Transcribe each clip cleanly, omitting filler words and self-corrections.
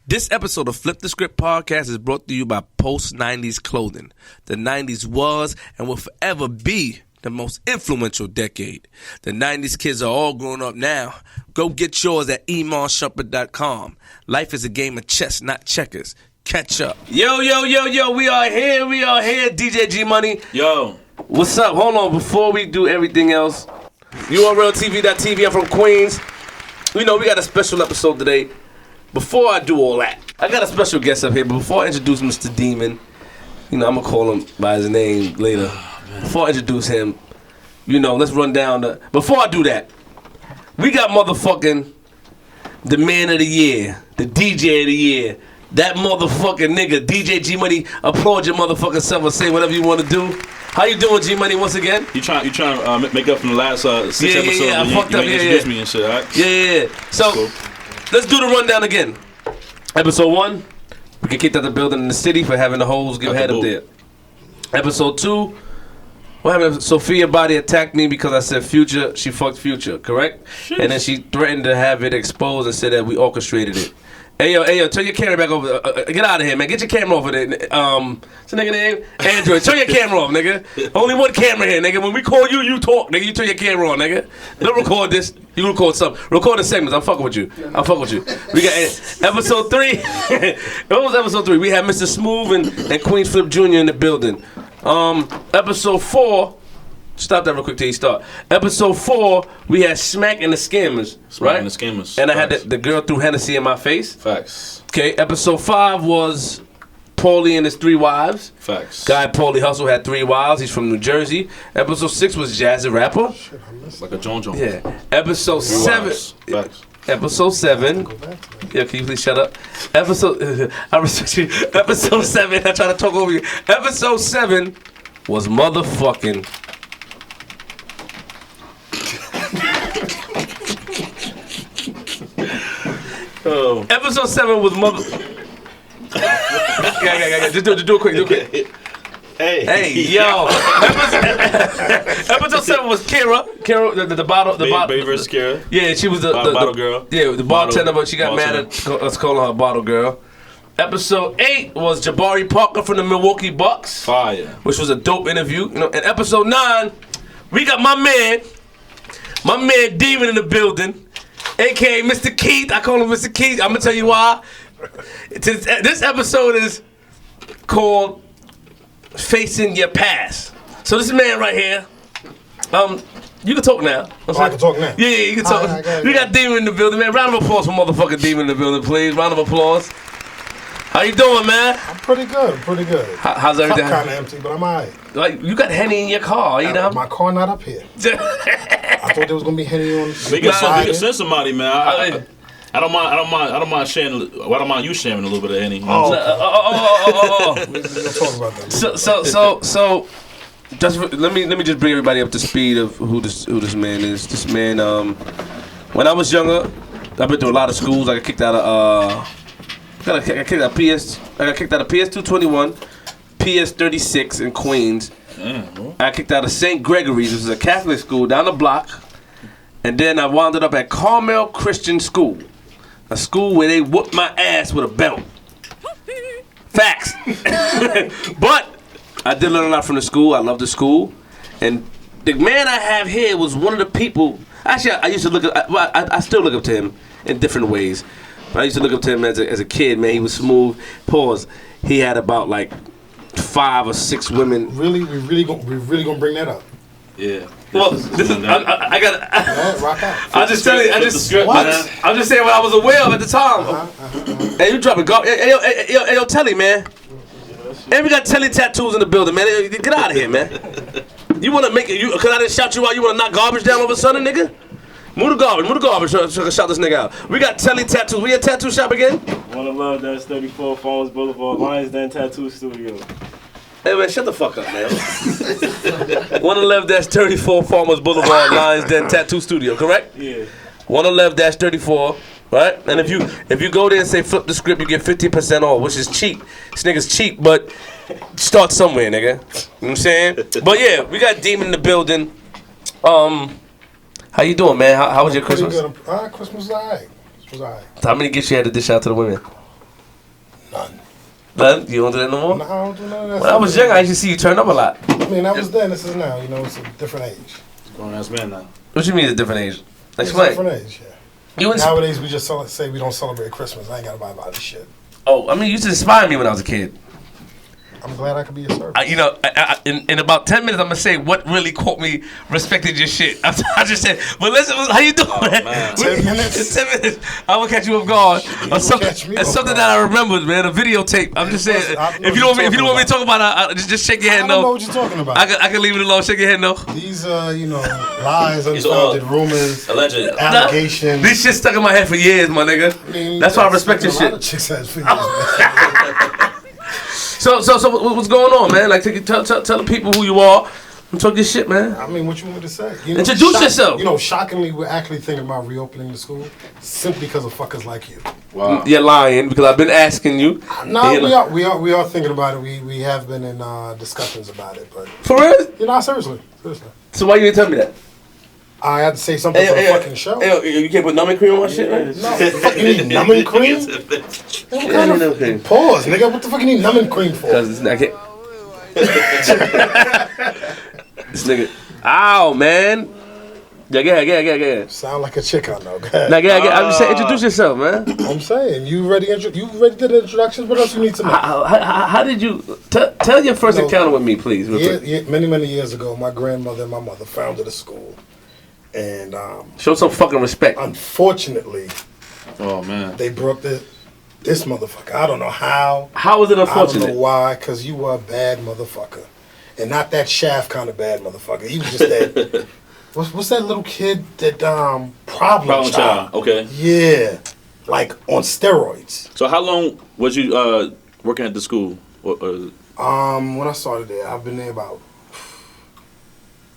This episode of Flip the Script podcast is brought to you by Post-90s Clothing. The 90s was and will forever be the most influential decade. The 90s kids are all grown up now. Go get yours at imanshuppert.com. Life is a game of chess, not checkers. Catch up. Yo, we are here, DJ G Money. Yo. What's up? Hold on, before we do everything else, URLTV.tv, I'm from Queens. You know, we got a special episode today. Before I do all that, I got a special guest up here, but before I introduce Mr. Demon, you know, I'm going to call him by his name later. Before I introduce him, you know, let's run down the... Before I do that, we got motherfucking the man of the year, the DJ of the year, that motherfucking nigga, DJ G Money. Applaud your motherfucking self or say whatever you want to do. How you doing, G Money, once again? You trying to make up from the last 6 episodes? Yeah, I fucked up, introduce me and shit, all right? Yeah. So... Cool. Let's do the rundown again. Episode 1, we can kick out the building in the city for having the hoes give head up there. Episode 2, what happened? Sophia Body attacked me because I said Future, she fucked Future, correct? Jeez. And then she threatened to have it exposed and said that we orchestrated it. Hey yo, turn your camera back over. Get out of here, man. Get your camera off of there. What's the nigga name? Android. Turn your camera off, nigga. Only one camera here, nigga. When we call you, you talk, nigga. You turn your camera on, nigga. Don't record this. You record something. Record the segments. I'm fucking with you. We got episode 3. What was episode 3? We had Mr. Smooth and Queenzflip Jr. in the building. Episode 4. Stop that real quick till you start. Episode 4, we had Smack and the Scammers, right? And the Scammers. And I had the girl threw Hennessy in my face. Facts. Okay, episode 5 was Paulie and his 3 wives. Facts. Guy Paulie Hustle had 3 wives. He's from New Jersey. Episode 6 was Jazz the Rapper. Shit, I missed like a John. Yeah. Episode 7. Facts. Episode 7. Yeah, can you please shut up? Episode. I respect you. Episode 7. I try to talk over you. Episode 7 was motherfucking. Oh. Episode 7 was mother. Yeah. Just do it quick. Hey, yo. Episode 7 was Kira, the bottle, Baby versus Kira. Yeah, she was the bottle girl. Yeah, the bartender, but she got mad at us calling her bottle girl. Episode 8 was Jabari Parker from the Milwaukee Bucks. Fire. Which was a dope interview. You know, and episode 9, we got my man Demon in the building. A.K.A. Mr. Keith. I call him Mr. Keith. I'm going to tell you why. This episode is called Facing Your Past. So this man right here, you can talk now. I can talk now? Yeah, you can talk. We got Demon in the building, man. Round of applause for motherfucking Demon in the building, please. Round of applause. How you doing, man? I'm pretty good. How's everything? I'm kind of empty, but I'm all right. Like, you got Henny in your car, you know? My car not up here. I thought there was gonna be Henny on. We can send somebody, man. I don't mind sharing. Well, I don't mind you sharing a little bit of Henny. Oh. We'll talk about that. So, just let me just bring everybody up to speed of who this man is. This man, when I was younger, I've been through a lot of schools. I got kicked out of I got kicked out of PS221, PS36 in Queens. I got kicked out of St. Gregory's, which is a Catholic school down the block. And then I wound up at Carmel Christian School, a school where they whooped my ass with a belt. Facts. But I did learn a lot from the school. I love the school. And the man I have here was one of the people. Actually, I used to look at. I still look up to him in different ways. But I used to look up to him as a kid, man. He was smooth. Pause. He had about like 5 or 6 women. Really? We really gonna bring that up? Yeah. Well, I got. Rock out. I'm just telling you. I'm just saying what I was aware of at the time. Hey, you dropping garbage? Hey, yo, Telly, man. Hey, we got Telly tattoos in the building, man. Get out of here, man. You wanna make it? Cause I didn't shout you out. You wanna knock garbage down all of a sudden, nigga? Move the garbage so I can shout this nigga out. We got Telly Tattoos. We at Tattoo Shop again? One of Love, that's 34 Farmers Boulevard, Lions Den Tattoo Studio. Hey man, shut the fuck up, man. 111-34 Farmers Boulevard, Lions Den Tattoo Studio, correct? Yeah. 111-34, right? And if you go there and say flip the script, you get 15% off, which is cheap. This nigga's cheap, but start somewhere, nigga. You know what I'm saying? But yeah, we got Demon in the building. How you doing, man? How was your Christmas? Pretty good. Christmas was alright. How many gifts you had to dish out to the women? None? You don't do that no more? No, I don't do none of that. When I was young, I used to see you turn up a lot. I mean, that was then. This is now. You know, it's a different age. Grown ass man now. What you mean it's a different age? It's a Explain. different age, yeah. Nowadays, we just say we don't celebrate Christmas. I ain't got to buy a lot of shit. Oh, I mean, you used to inspire me when I was a kid. I'm glad I could be a servant. In about 10 minutes, I'm gonna say what really caught me respecting your shit. I just said, but listen, how you doing? Man. 10 minutes? 10 minutes. I'm gonna catch you off guard. Or something, catch me it's off something guard. that I remembered, man. A videotape. I'm just saying. I know If you what don't you're want me to talking talk about it, just shake your I head don't know no. what you're talking about. I can leave it alone. Shake your head no. These, lies, unfounded rumors, Alleged. allegations. This shit stuck in my head for years, my nigga. I mean, That's why I respect your a lot shit. of chicks has for years, man. So what's going on, man? Like, tell the people who you are and talk your shit, man. I mean, what you want me to say? Introduce yourself. Shockingly, we're actually thinking about reopening the school simply because of fuckers like you. Wow. You're lying because I've been asking you. No, we are thinking about it. We have been in discussions about it, but For real? seriously. So why you didn't tell me that? I had to say something for the fucking show. You can't put numbing cream on my shit, man? No, you need numbing cream? What kind of cream. pause, nigga? What the fuck you need numbing cream for? Because I can't. This nigga. Ow, man. Yeah, go ahead. Sound like a chick I know. Go ahead. Now, I'm just saying, introduce yourself, man. I'm saying, you ready to do the introductions? What else you need to know? How did you tell your first encounter with me, please? Many years ago, my grandmother and my mother founded a school, and Show some fucking respect. unfortunately, Oh man. they broke this motherfucker. I don't know how. How was it I don't unfortunate? know why. Because you were a bad motherfucker, and not that Shaft kind of bad motherfucker. He was just that. What's that little kid that problem child? Okay. Yeah, like on steroids. So how long was you working at the school? When I started there, I've been there about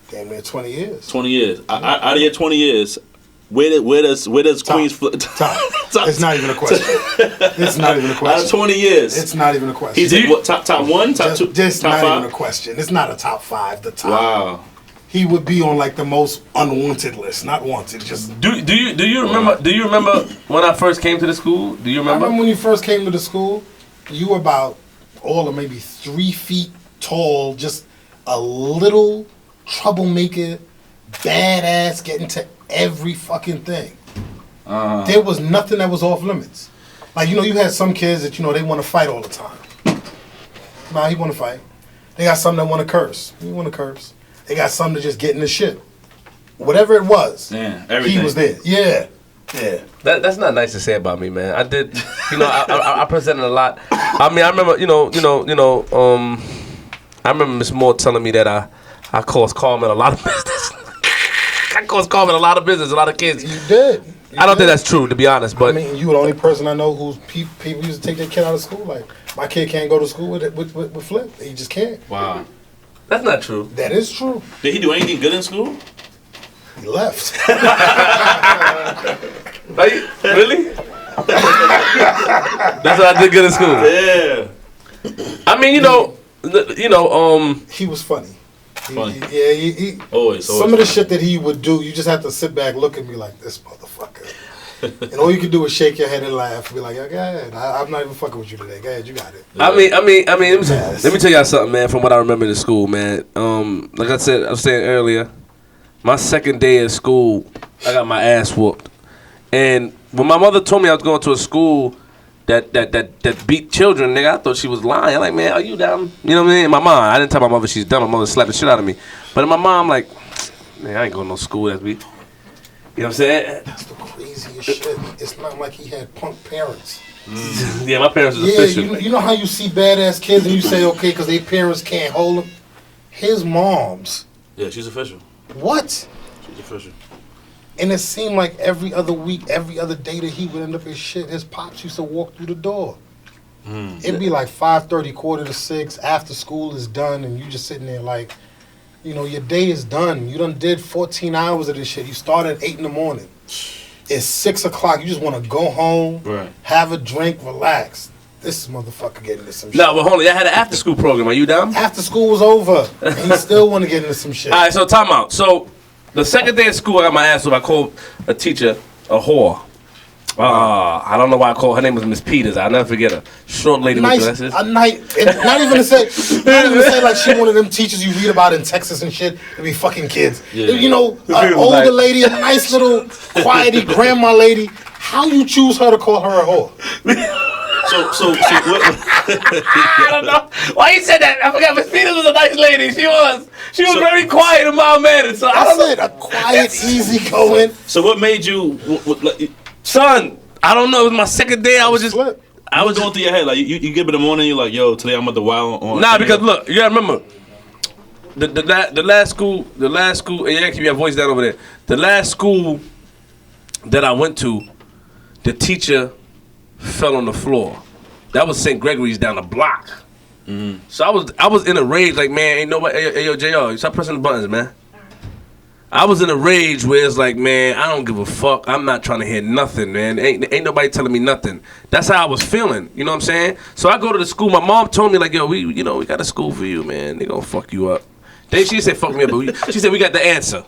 damn near 20 years. 20 years. Out of your 20 years, where does Queenzflip? Top. It's not even a question. It's not even a question. Out of 20 years, It's not even a question. he's in what top one, top two, It's top not five. even a question. It's not a top 5. The top. Wow. He would be on like the most unwanted list, not wanted. Just. Do you remember? Do you remember when I first came to the school? Do you I remember? remember when you first came to the school, you were about all of maybe 3 feet tall, just a little troublemaker, badass, getting to every fucking thing. There was nothing that was off limits. Like, you had some kids that, they want to fight all the time. Nah, he want to fight. They got some that want to curse. He want to curse. They got some that just get in the shit. Whatever it was, everything. he was there. Yeah. That's not nice to say about me, man. I did, I presented a lot. I mean, I remember, I remember Miss Moore telling me that I caused Carmel a lot of business. I caused Carmel a lot of business, a lot of kids. You did. I don't think that's true, to be honest. But I mean, you were the only person I know whose people used to take their kid out of school. Like, my kid can't go to school with Flip. He just can't. Wow. that's not true. That is true. Did he do anything good in school? He left. Really? That's what I did good in school. Yeah. I mean, He was funny. Funny. He Always. some of the shit that he would do, you just have to sit back, look at me like, this motherfucker. And all you can do is shake your head and laugh and be like, yeah, go ahead. I'm not even fucking with you today. Go ahead, you got it. I mean, let me tell y'all something, man. From what I remember in school, man. Like I was saying earlier, my second day at school, I got my ass whooped. And when my mother told me I was going to a school that beat children, nigga, I thought she was lying. I'm like, man, are you dumb? You know what I mean? In my mind, I didn't tell my mother she's dumb. My mother slapped the shit out of me. But in my mind, I'm like, man, I ain't going to no school that beat. You know what I'm saying? That's the craziest shit. It's not like he had punk parents. Yeah, my parents was official. You know how you see badass kids and you say, okay, because their parents can't hold them? His moms. Yeah, she's official. What? She's official. And it seemed like every other week, every other day that he would end up in shit, his pops used to walk through the door. It'd be like 5:30, 5:45, after school is done, and you just sitting there like, your day is done. You done did 14 hours of this shit. You started at 8 in the morning. It's 6 o'clock. You just want to go home, have a drink, relax. This motherfucker getting into some shit. No, but hold on. I had an after school program. Are you down? After school was over, and he still want to get into some shit. All right, so time out. So the second day of school, I got my ass whooped. I called a teacher a whore. I don't know why I called her name was Miss Peters. I'll never forget her. Short lady with glasses. Not even to say like she one of them teachers you read about in Texas and shit. They be fucking kids. Yeah. You know, an older lady, a nice little quiety grandma lady. How you choose her to call her a whore? So what? I don't know why you said that. I forgot. Miss Peters was a nice lady. She was very quiet and mild-mannered. So I don't know. A quiet, easygoing. So what made you? Son, I don't know. It was my second day. I was just. I was going through your head like you get up in the morning. You're like, yo, today I'm at the wild on. Nah, because look, you gotta remember. The last school, and you keep your voice down over there. The last school that I went to, the teacher fell on the floor. That was St. Gregory's down the block. Mm-hmm. So I was in a rage, like, man, ain't nobody. Hey, yo, JR, stop pressing the buttons, man. I was in a rage where it's like, man, I don't give a fuck. I'm not trying to hear nothing, man. Ain't nobody telling me nothing. That's how I was feeling. You know what I'm saying? So I go to the school. My mom told me, like, yo, we got a school for you, man. They gonna fuck you up. She said, fuck me up, but she said, we got the answer.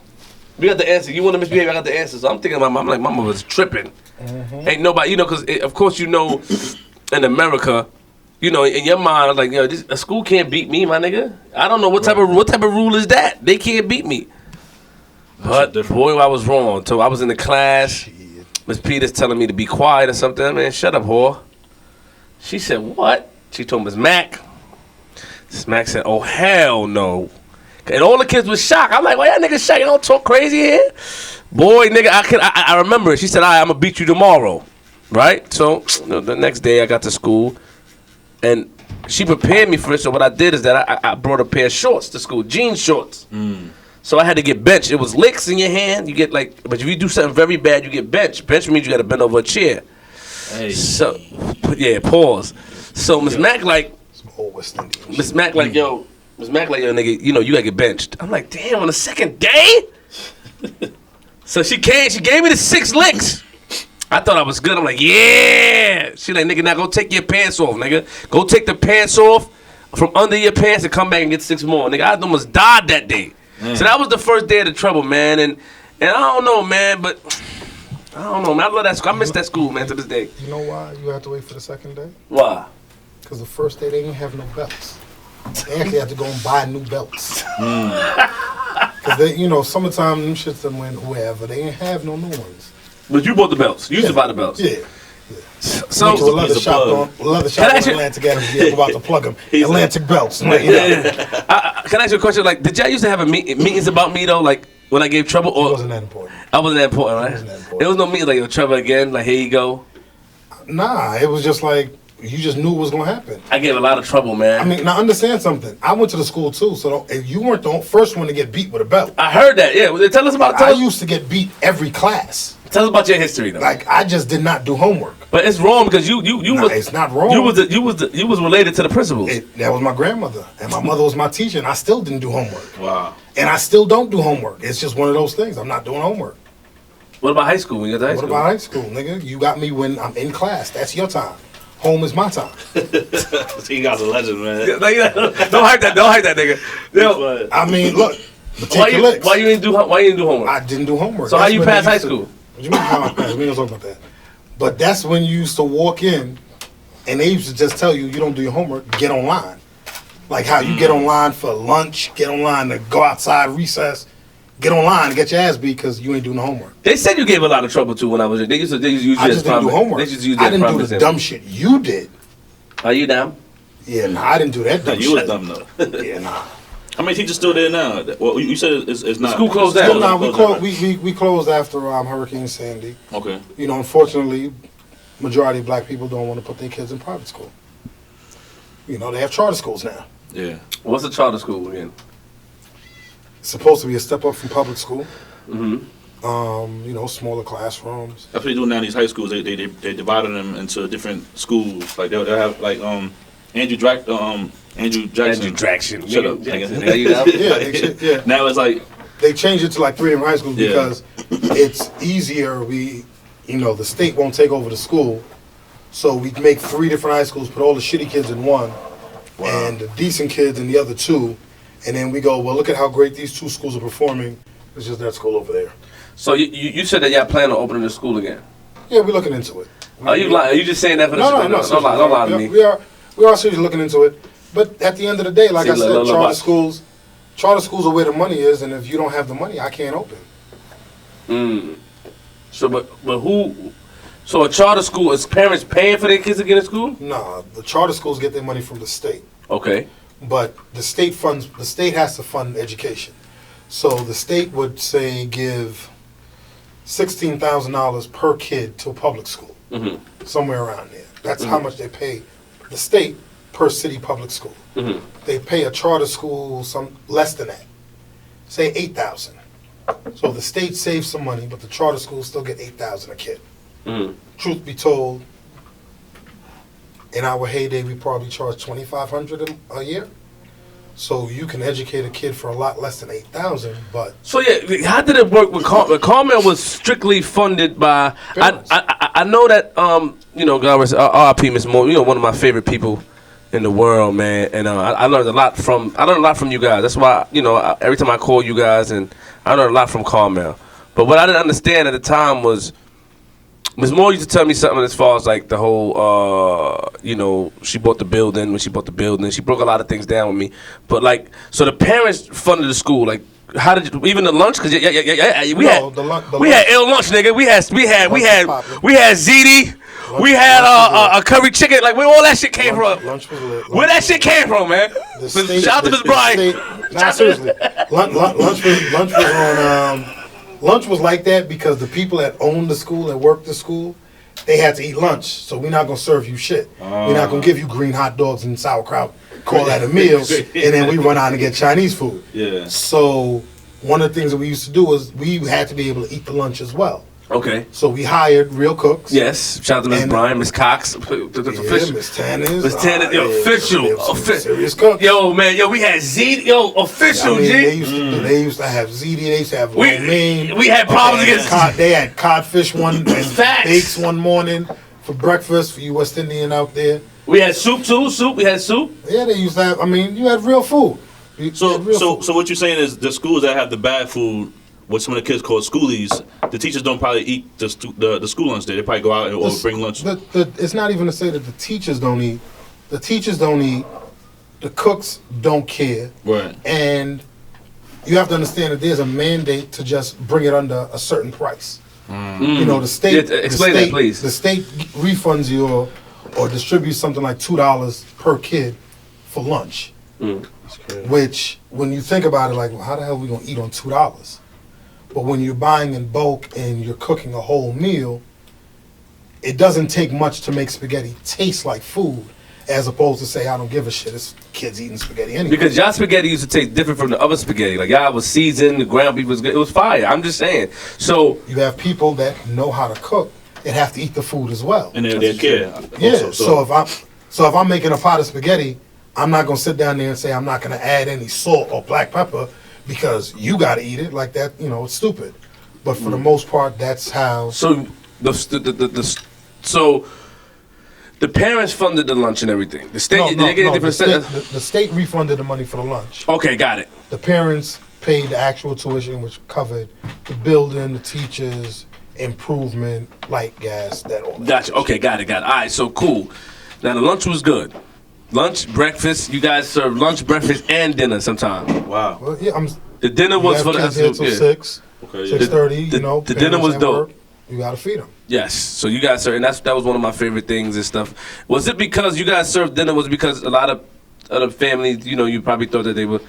We got the answer. You want to misbehave? I got the answer. So I'm thinking, I'm like, mama was tripping. Mm-hmm. Ain't nobody, because of course in America, in your mind, I'm like, a school can't beat me, my nigga. I don't know what type of rule is that. They can't beat me. But boy, I was wrong. So I was in the class. Miss Peters telling me to be quiet or something. Man, shut up, whore. She said, what? She told Miss Mac. Miss Mac said, oh, hell no. And all the kids was shocked. I'm like, why y'all niggas shocked? You don't talk crazy here? Boy, nigga, I remember it. She said, all right, I'm going to beat you tomorrow. Right? So the next day I got to school. And she prepared me for it. So what I did is that I brought a pair of shorts to school. Jean shorts. Mm. So I had to get benched. It was licks in your hand. You get but if you do something very bad, you get benched. Bench means you got to bend over a chair. Hey. So, yeah, pause. So Miss Mac Miss Mac yo, nigga, you got to get benched. I'm like, damn, on the second day? So she gave me the 6 licks. I thought I was good. I'm like, yeah. She like, nigga, now go take your pants off, nigga. Go take the pants off from under your pants and come back and get 6 more. Nigga, I almost died that day. Mm. So that was the first day of the trouble, man. And I don't know, man, but I don't know, man. I love that school. I miss that school, man, to this day. You know why you have to wait for the second day? Why? Because the first day they didn't have no belts. They actually had to go and buy new belts. Because they, summertime, them shits that went whoever, they didn't have no new ones. But you bought the belts. You used to buy the belts. Yeah. So went to a leather shop in Atlantic Avenue. About to plug them. Atlantic belts. Can I ask you a question? Like, did y'all used to have meetings about me though? Like when I gave trouble, or it wasn't that important. I wasn't that important, right? It wasn't that important. It was no meeting like, yo, trouble again. Like, here you go. Nah, it was just like you just knew what was gonna happen. I gave a lot of trouble, man. I mean, now understand something. I went to the school too, so if you weren't the first one to get beat with a belt. I heard that. Yeah, tell us about. I used to get beat every class. Tell us about your history, though. Like I just did not do homework. But it's wrong because you was. It's not wrong. You was related to the principals. That was my grandmother, and my mother was my teacher, and I still didn't do homework. Wow. And I still don't do homework. It's just one of those things. I'm not doing homework. What about high school? When you got to high school? What about high school, nigga? You got me when I'm in class. That's your time. Home is my time. You guys a legend, man. Don't hype that. Don't hype that, nigga. Yo, I mean, look. Why you didn't do homework? I didn't do homework. So how you pass high school? What you mean how I passed? We don't talk about that. But that's when you used to walk in, and they used to just tell you don't do your homework. Get online. Like how you get online for lunch, get online to go outside recess, get online and get your ass beat because you ain't doing the homework. They said you gave a lot of trouble too when I was there. They used to use you I as just didn't do homework. They just used I didn't do the dumb shit you did. Are you dumb? Yeah, nah, I didn't do that dumb shit. You was dumb though. Yeah, nah. How many teachers still there now? Well, you said it's not. School closed down. We closed after Hurricane Sandy. Okay. Unfortunately, majority of black people don't want to put their kids in private school. They have charter schools now. Yeah. What's a charter school again? It's supposed to be a step up from public school. Mm-hmm. Smaller classrooms. That's what they do now in these high schools. They divided them into different schools. Like they'll have like Andrew Jackson. Andrew Jackson. Shut up. Yeah. Now it's like they changed it to like 3 different high schools because it's easier. The state won't take over the school, so we make 3 different high schools, put all the shitty kids in one, and the decent kids in the other 2, and then we go, well, look at how great these 2 schools are performing. It's just that school over there. So you said that y'all plan on opening the school again? Yeah, we're looking into it. Are you lying? Are you just saying that for the No, don't lie to me. We are seriously looking into it. But at the end of the day, like I said, charter schools are where the money is, and if you don't have the money, I can't open. So, but who? So a charter school, is parents paying for their kids to get in school? Nah, the charter schools get their money from the state. Okay. But the state has to fund education. So the state would say give $16,000 per kid to a public school, somewhere around there. That's how much they pay the state per city public school. They pay a charter school some less than that, say $8,000. So the state saves some money, but the charter schools still get $8,000 a kid. Truth be told, in our heyday, we probably charged $2,500 a year. So you can educate a kid for a lot less than $8,000, but so yeah, how did it work with Carmel? Carmel was strictly funded by. I know that God rest R.I.P. Miss Moore. One of my favorite people in the world, man. And I learned a lot from you guys. That's why every time I call you guys, and I learned a lot from Carmel. But what I didn't understand at the time was Ms. Moore used to tell me something as far as like the whole, she bought the building. When she bought the building, she broke a lot of things down with me. But like, so the parents funded the school. Like, how did you, even the lunch? Cause we had ill lunch, nigga. We had ziti. We had a curry chicken. Like, where all that shit came from? Lunch was lit. Where that shit came from, man? Shout out to Ms. Bryan. Nah, seriously. Lunch was on. Lunch was like that because the people that owned the school and worked the school, they had to eat lunch. So we're not gonna serve you shit. We're not gonna give you green hot dogs and sauerkraut. Call that a meal, and then we run out and get Chinese food. Yeah. So one of the things that we used to do was we had to be able to eat the lunch as well. Okay. So we hired real cooks. Yes. Shout out to Ms. Bryan, Ms. Cox. Miss Tannis. Miss Tannis, official. Serious cook. Yo, man, we had ziti. Yo, official, G. They used to have ziti. They used to have romaine. We had problems against. They had codfish one and steaks one morning for breakfast for you West Indian out there. We had soup too. We had soup. Yeah, they used to have. I mean, you had real food. So what you're saying is the schools that have the bad food, what some of the kids call schoolies, the teachers don't probably eat the school lunch there. They probably go out or bring lunch. It's not even to say that the teachers don't eat. The teachers don't eat. The cooks don't care. Right. And you have to understand that there's a mandate to just bring it under a certain price. The state. Explain that, please. The state refunds you or distributes something like $2 per kid for lunch. Which, when you think about it, like, well, how the hell are we gonna eat on $2? But when you're buying in bulk and you're cooking a whole meal, it doesn't take much to make spaghetti taste like food, as opposed to say, I don't give a shit, it's kids eating spaghetti anyway. Because y'all spaghetti used to taste different from the other spaghetti. Like, y'all was seasoned, the ground beef was good. It was fire. I'm just saying. So you have people that know how to cook and have to eat the food as well. And they care. Yeah. So if I'm making a pot of spaghetti, I'm not gonna sit down there and say I'm not gonna add any salt or black pepper because you gotta eat it like that. It's stupid. But for the most part, that's how. So the parents funded the lunch and everything. The state did they get a different the state refunded the money for the lunch. Okay, got it. The parents paid the actual tuition, which covered the building, the teachers, improvement, light, gas, that all. Gotcha. Okay, got it. All right, so cool. Now the lunch was good. Lunch, breakfast. You guys serve lunch, breakfast, and dinner sometimes. Wow. Well, yeah, the dinner was for the kids here till 6, okay, 6:30. The dinner was dope. You gotta feed them. Yes. So you guys served, and that was one of my favorite things and stuff. Was it because you guys served dinner? Was it because a lot of other families, you probably thought that they were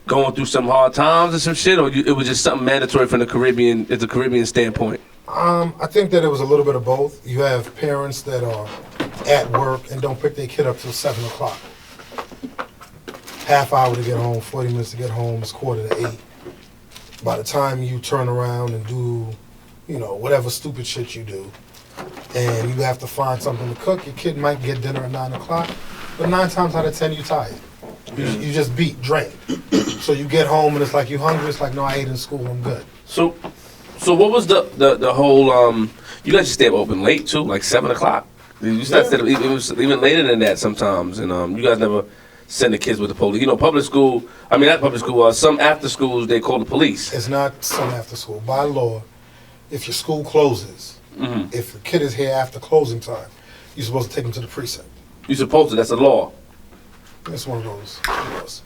going through some hard times or some shit, or it was just something mandatory from the Caribbean, as a Caribbean standpoint? I think that it was a little bit of both. You have parents that are at work and don't pick their kid up till 7 o'clock. Half hour to get home, 40 minutes to get home, it's 7:45. By the time you turn around and do, whatever stupid shit you do, and you have to find something to cook, your kid might get dinner at 9 o'clock, but 9 times out of 10 you're tired. You just drained. So you get home and it's like, you hungry? It's like, no, I ate in school, I'm good. So what was the whole, you guys just stay open late too, like 7 o'clock? You start it was even later than that sometimes, and you guys never send the kids with the police. Public school, not public school, some after schools, they call the police. It's not some after school. By law, if your school closes If the kid is here after closing time, you're supposed to take him to the precinct. You supposed to. That's the law. It's one of those laws.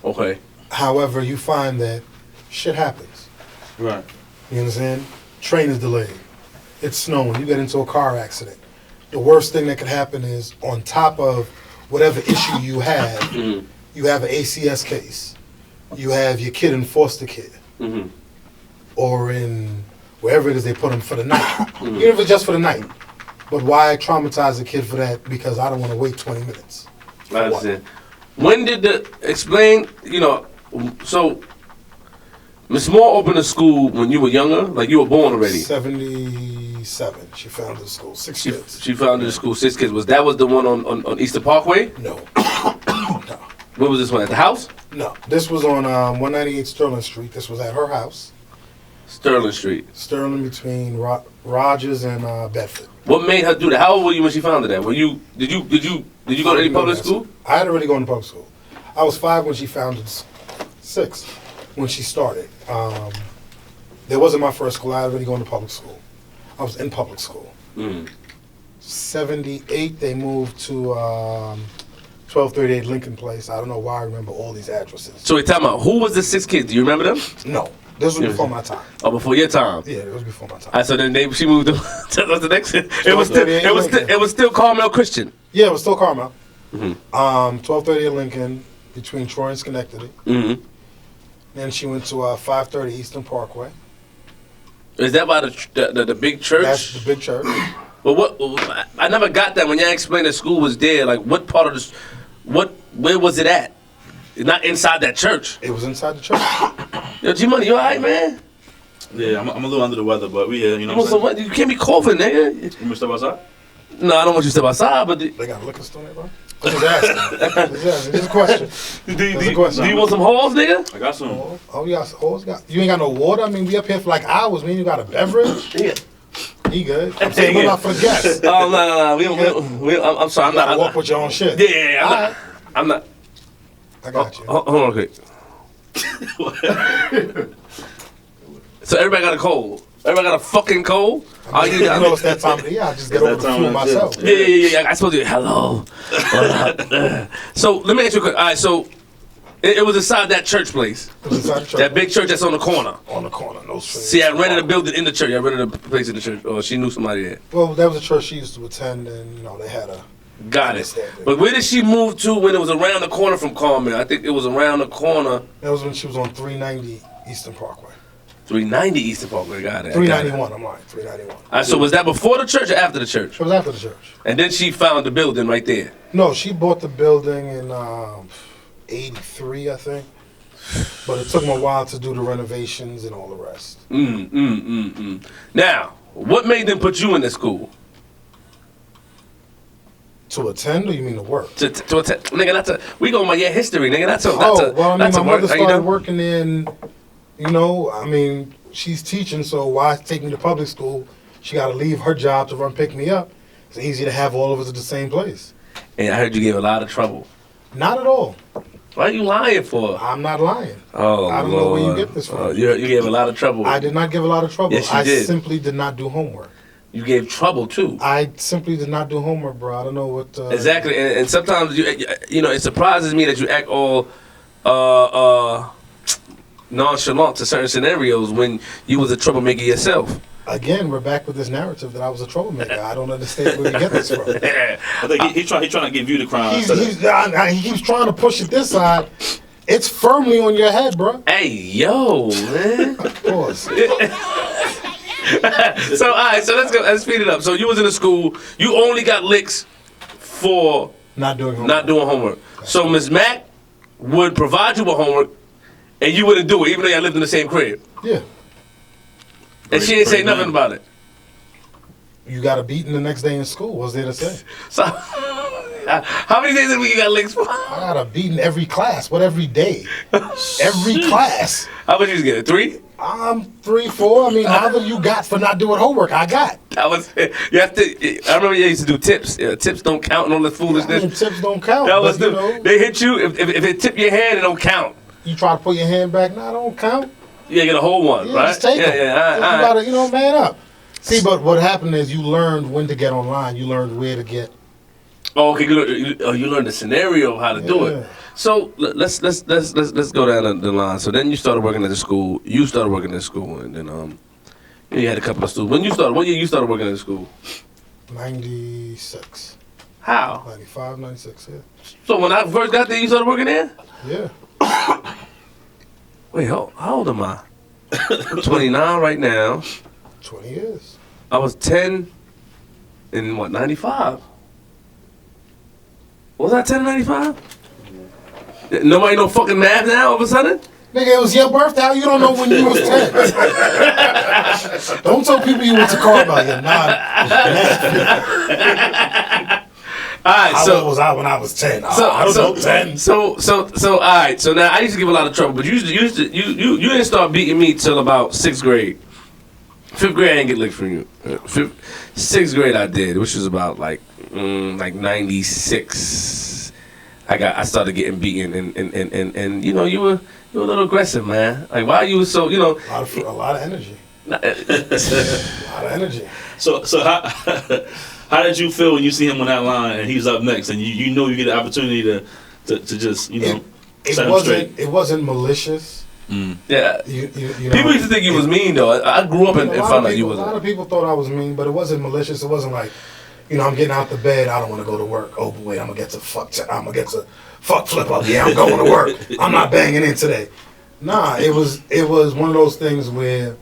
Okay. However, you find that shit happens. Right. You understand? Train is delayed. It's snowing. You get into a car accident. The worst thing that could happen is, on top of whatever issue you have, you have an ACS case. You have your kid in foster care. Or in wherever it is they put them for the night. Even if it's just for the night. But why traumatize a kid for that? Because I don't want to wait 20 minutes. I understand. When did explain, so Miss Moore opened a school when you were younger? Like you were born already? 77. She founded the school. 6 kids. She founded the school, 6 kids. Was that the one on Easter Parkway? No. No. Where was this one? At the house? No. This was on 198 Sterling Street. This was at her house. Sterling Street. Sterling between Rogers and Bedford. What made her do that? How old were you when she founded that? Did you go to any public school? I had already gone to public school. I was 5 when she founded, 6 when she started. That wasn't my first school. I had already gone to public school. I was in public school. 78, they moved to 1238 Lincoln Place. I don't know why I remember all these addresses. So wait, time out. Who was the 6 kids? Do you remember them? No. This was before my time. Oh, before your time. Yeah, it was before my time. All right, so then she moved to the next. It was still Carmel Christian. Yeah, it was still Carmel. 1238 Lincoln between Troy and Schenectady. Then she went to 530 Eastern Parkway. Is that by the big church? That's the big church. But I never got that when y'all explained the school was there. Like what part of where was it at? Not inside that church. It was inside the church. Yo, G-Money, you alright, man? Yeah, I'm a little under the weather, but we here, you know what I'm saying? What? You can't be coughing, nigga. You want me to step outside? No, I don't want you to step outside, but... They got a liquor store there, bro? I'm just asking. Just a question. Do you want some halls, nigga? I got some. Oh, you got halls? You ain't got no water? I mean, we up here for like hours, man. You got a beverage? Yeah. He good. I'm saying, what about for the guests? Oh, no. I'm sorry, I'm not. Walk with your own shit. Yeah, I'm not. I got you. Hold on, quick. So everybody got a cold. Everybody got a fucking cold. I know it's that time of the year. I just get over the flu myself. Yeah. I supposed to. Hello. So let me ask you a quick. All right, so it was inside that church place. It was inside the church. That big church that's on the corner. On the corner, no strings. See, I rented a building in the church. I rented a place in the church, or she knew somebody there. Well, that was a church she used to attend, and they had a. Got it. But where did she move to when it was around the corner from Carmel? I think it was around the corner. That was when she was on 390 Eastern Parkway. 390 Eastern Parkway, got it. 391, I'm lying, 391. All right, so was that before the church or after the church? It was after the church. And then she found the building right there. No, she bought the building in 83, I think. But it took them a while to do the renovations and all the rest. Now, what made them put you in the school? To attend, or you mean to work? To attend, nigga. We going by your history, nigga. My mother started working in, she's teaching, so why take me to public school? She got to leave her job to run pick me up. It's easy to have all of us at the same place. And I heard you gave a lot of trouble. Not at all. What are you lying for? I'm not lying. Oh, I don't know where you get this from. You gave a lot of trouble. I did not give a lot of trouble. Yes, you did. I simply did not do homework. You gave trouble too. I simply did not do homework, bro. I don't know what. Exactly, and sometimes it surprises me that you act all nonchalant to certain scenarios when you was a troublemaker yourself. Again, we're back with this narrative that I was a troublemaker. I don't understand where you get this from. I think he's trying to give you the crown. He keeps trying to push it this side. It's firmly on your head, bro. Hey, yo, man. Pause. So all right, so let's speed it up. So you was in the school. You only got licks for not doing homework. Okay. So Ms. Mack would provide you with homework, and you wouldn't do it, even though y'all lived in the same crib. Yeah. And she ain't say nothing about it. You got a beating the next day in school. What's there to say? So how many days a week you got licks for? I got a beating every class. What, every day? Every class. How much you get? 3? 3, 4. I mean, however you got for not doing homework, I got. You have to. I remember you used to do tips. Tips don't count and all this foolishness. I mean, tips don't count. They hit you. If it tip your hand, it don't count. You try to put your hand back, nah, don't count. You get a whole one, Yeah, right? just take them. You gotta, man up. See, but what happened is you learned when to get online. You learned where to get. Oh, okay, you learned the scenario of how to do it. So let's go down the line. So then you started working at the school. You started working at the school, and then you had a couple of students. What year you started working at the school? 96. How? 95, 96, yeah. So when I first got there, you started working there? Yeah. Wait, how old am I? I'm 29 right now. 20 years. I was 10 in what, 95? Was I 10 in 95? Nobody know fucking math now all of a sudden? Nigga, it was your birthday. How you don't know when you was 10? Don't tell people you went to Carmel. You're not. All right, How so old was I when I was 10? I don't know, 10. So, all right. So now I used to give a lot of trouble, but you didn't start beating me till about 6th grade. 5th grade I didn't get licked from you. 6th grade I did, which was about like 96. I started getting beaten, and you know you were a little aggressive, man. Like why you were so A lot of energy. A lot of energy. So how did you feel when you see him on that line and he's up next and you know you get the opportunity to just set him straight? It wasn't malicious. Yeah. You know, People used to think you was mean though. I grew up and found out you wasn't. A lot of people thought I was mean, but it wasn't malicious. It wasn't like, I'm getting out the bed. I don't want to go to work. Oh boy, I'm gonna get to fuck flip up. Yeah, I'm going to work. I'm not banging in today. Nah, it was one of those things where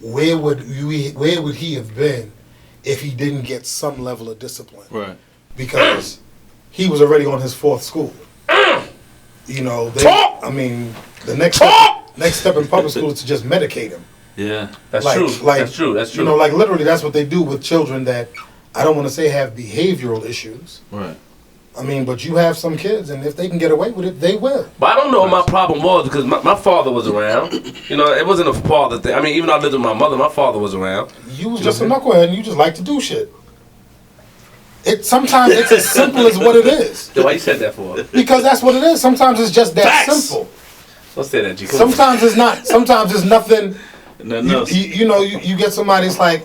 would he have been if he didn't get some level of discipline? Right. Because he was already on his 4th school. The next step in public school is to just medicate him. Yeah, that's true. That's true. Like literally, that's what they do with children that I don't want to say have behavioral issues. Right. But you have some kids, and if they can get away with it, they will. But I don't know what my problem was because my father was around. It wasn't a father thing. Even though I lived with my mother, my father was around. You was just a knucklehead, and you just like to do shit. Sometimes it's as simple as what it is. Why you said that for? Because that's what it is. Sometimes it's just that Facts. simple. Let's say that, G. Sometimes it's not. Sometimes it's nothing. Nothing else. You get somebody that's like,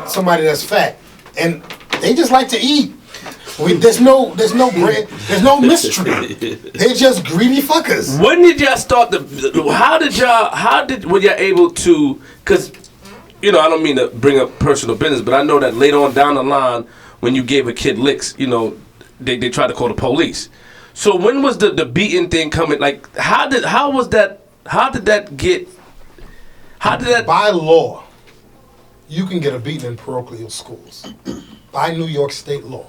somebody that's fat, and they just like to eat. There's no bread. There's no mystery. They're just greedy fuckers. When did y'all start were y'all able to, because, I don't mean to bring up personal business, but I know that later on down the line, when you gave a kid licks, they tried to call the police. So when was the beating thing coming? Like, how did that get By law, you can get a beating in parochial schools. By New York State law.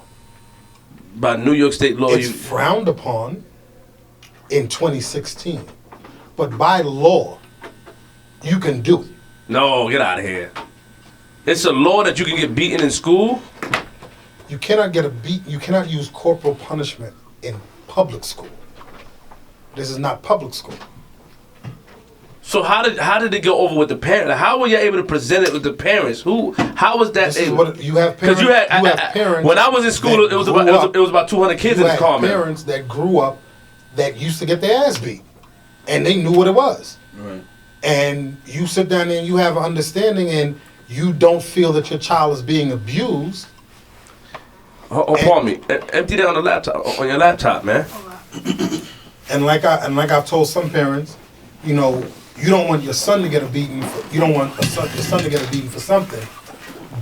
By New York State law, it's frowned upon in 2016. But by law, you can do it. No, get out of here. It's a law that you can get beaten in school? You cannot you cannot use corporal punishment in public school. This is not public school. So how did it go over with the parents? How were you able to present it with the parents? How was that able? You have parents. You have parents. When I was in school, it was about 200 kids in the Carmel. Parents that grew up that used to get their ass beat, and they knew what it was. Right. And you sit down there and you have an understanding, and you don't feel that your child is being abused. Pardon me. Empty that on your laptop, man. And like I've told some parents, you don't want your son to get a beating. You don't want your son to get a beating for something.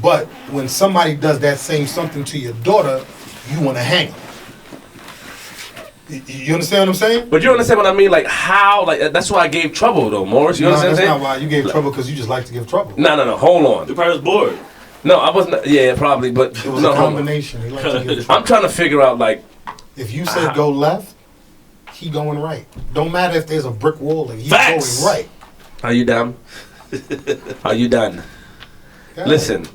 But when somebody does that same something to your daughter, you want to hang them. You understand what I'm saying? But you understand what I mean? Like how? Like that's why I gave trouble though, Morris. You understand? That's not why you gave trouble, because you just like to give trouble. No. Hold on. The probably was bored. No, I wasn't. Yeah, probably. But it was a combination. He liked to give trouble. I'm trying to figure out like. If you say go left, he going right. Don't matter if there's a brick wall and he's Facts. going right. Are you done? Are you done? Yeah. Listen,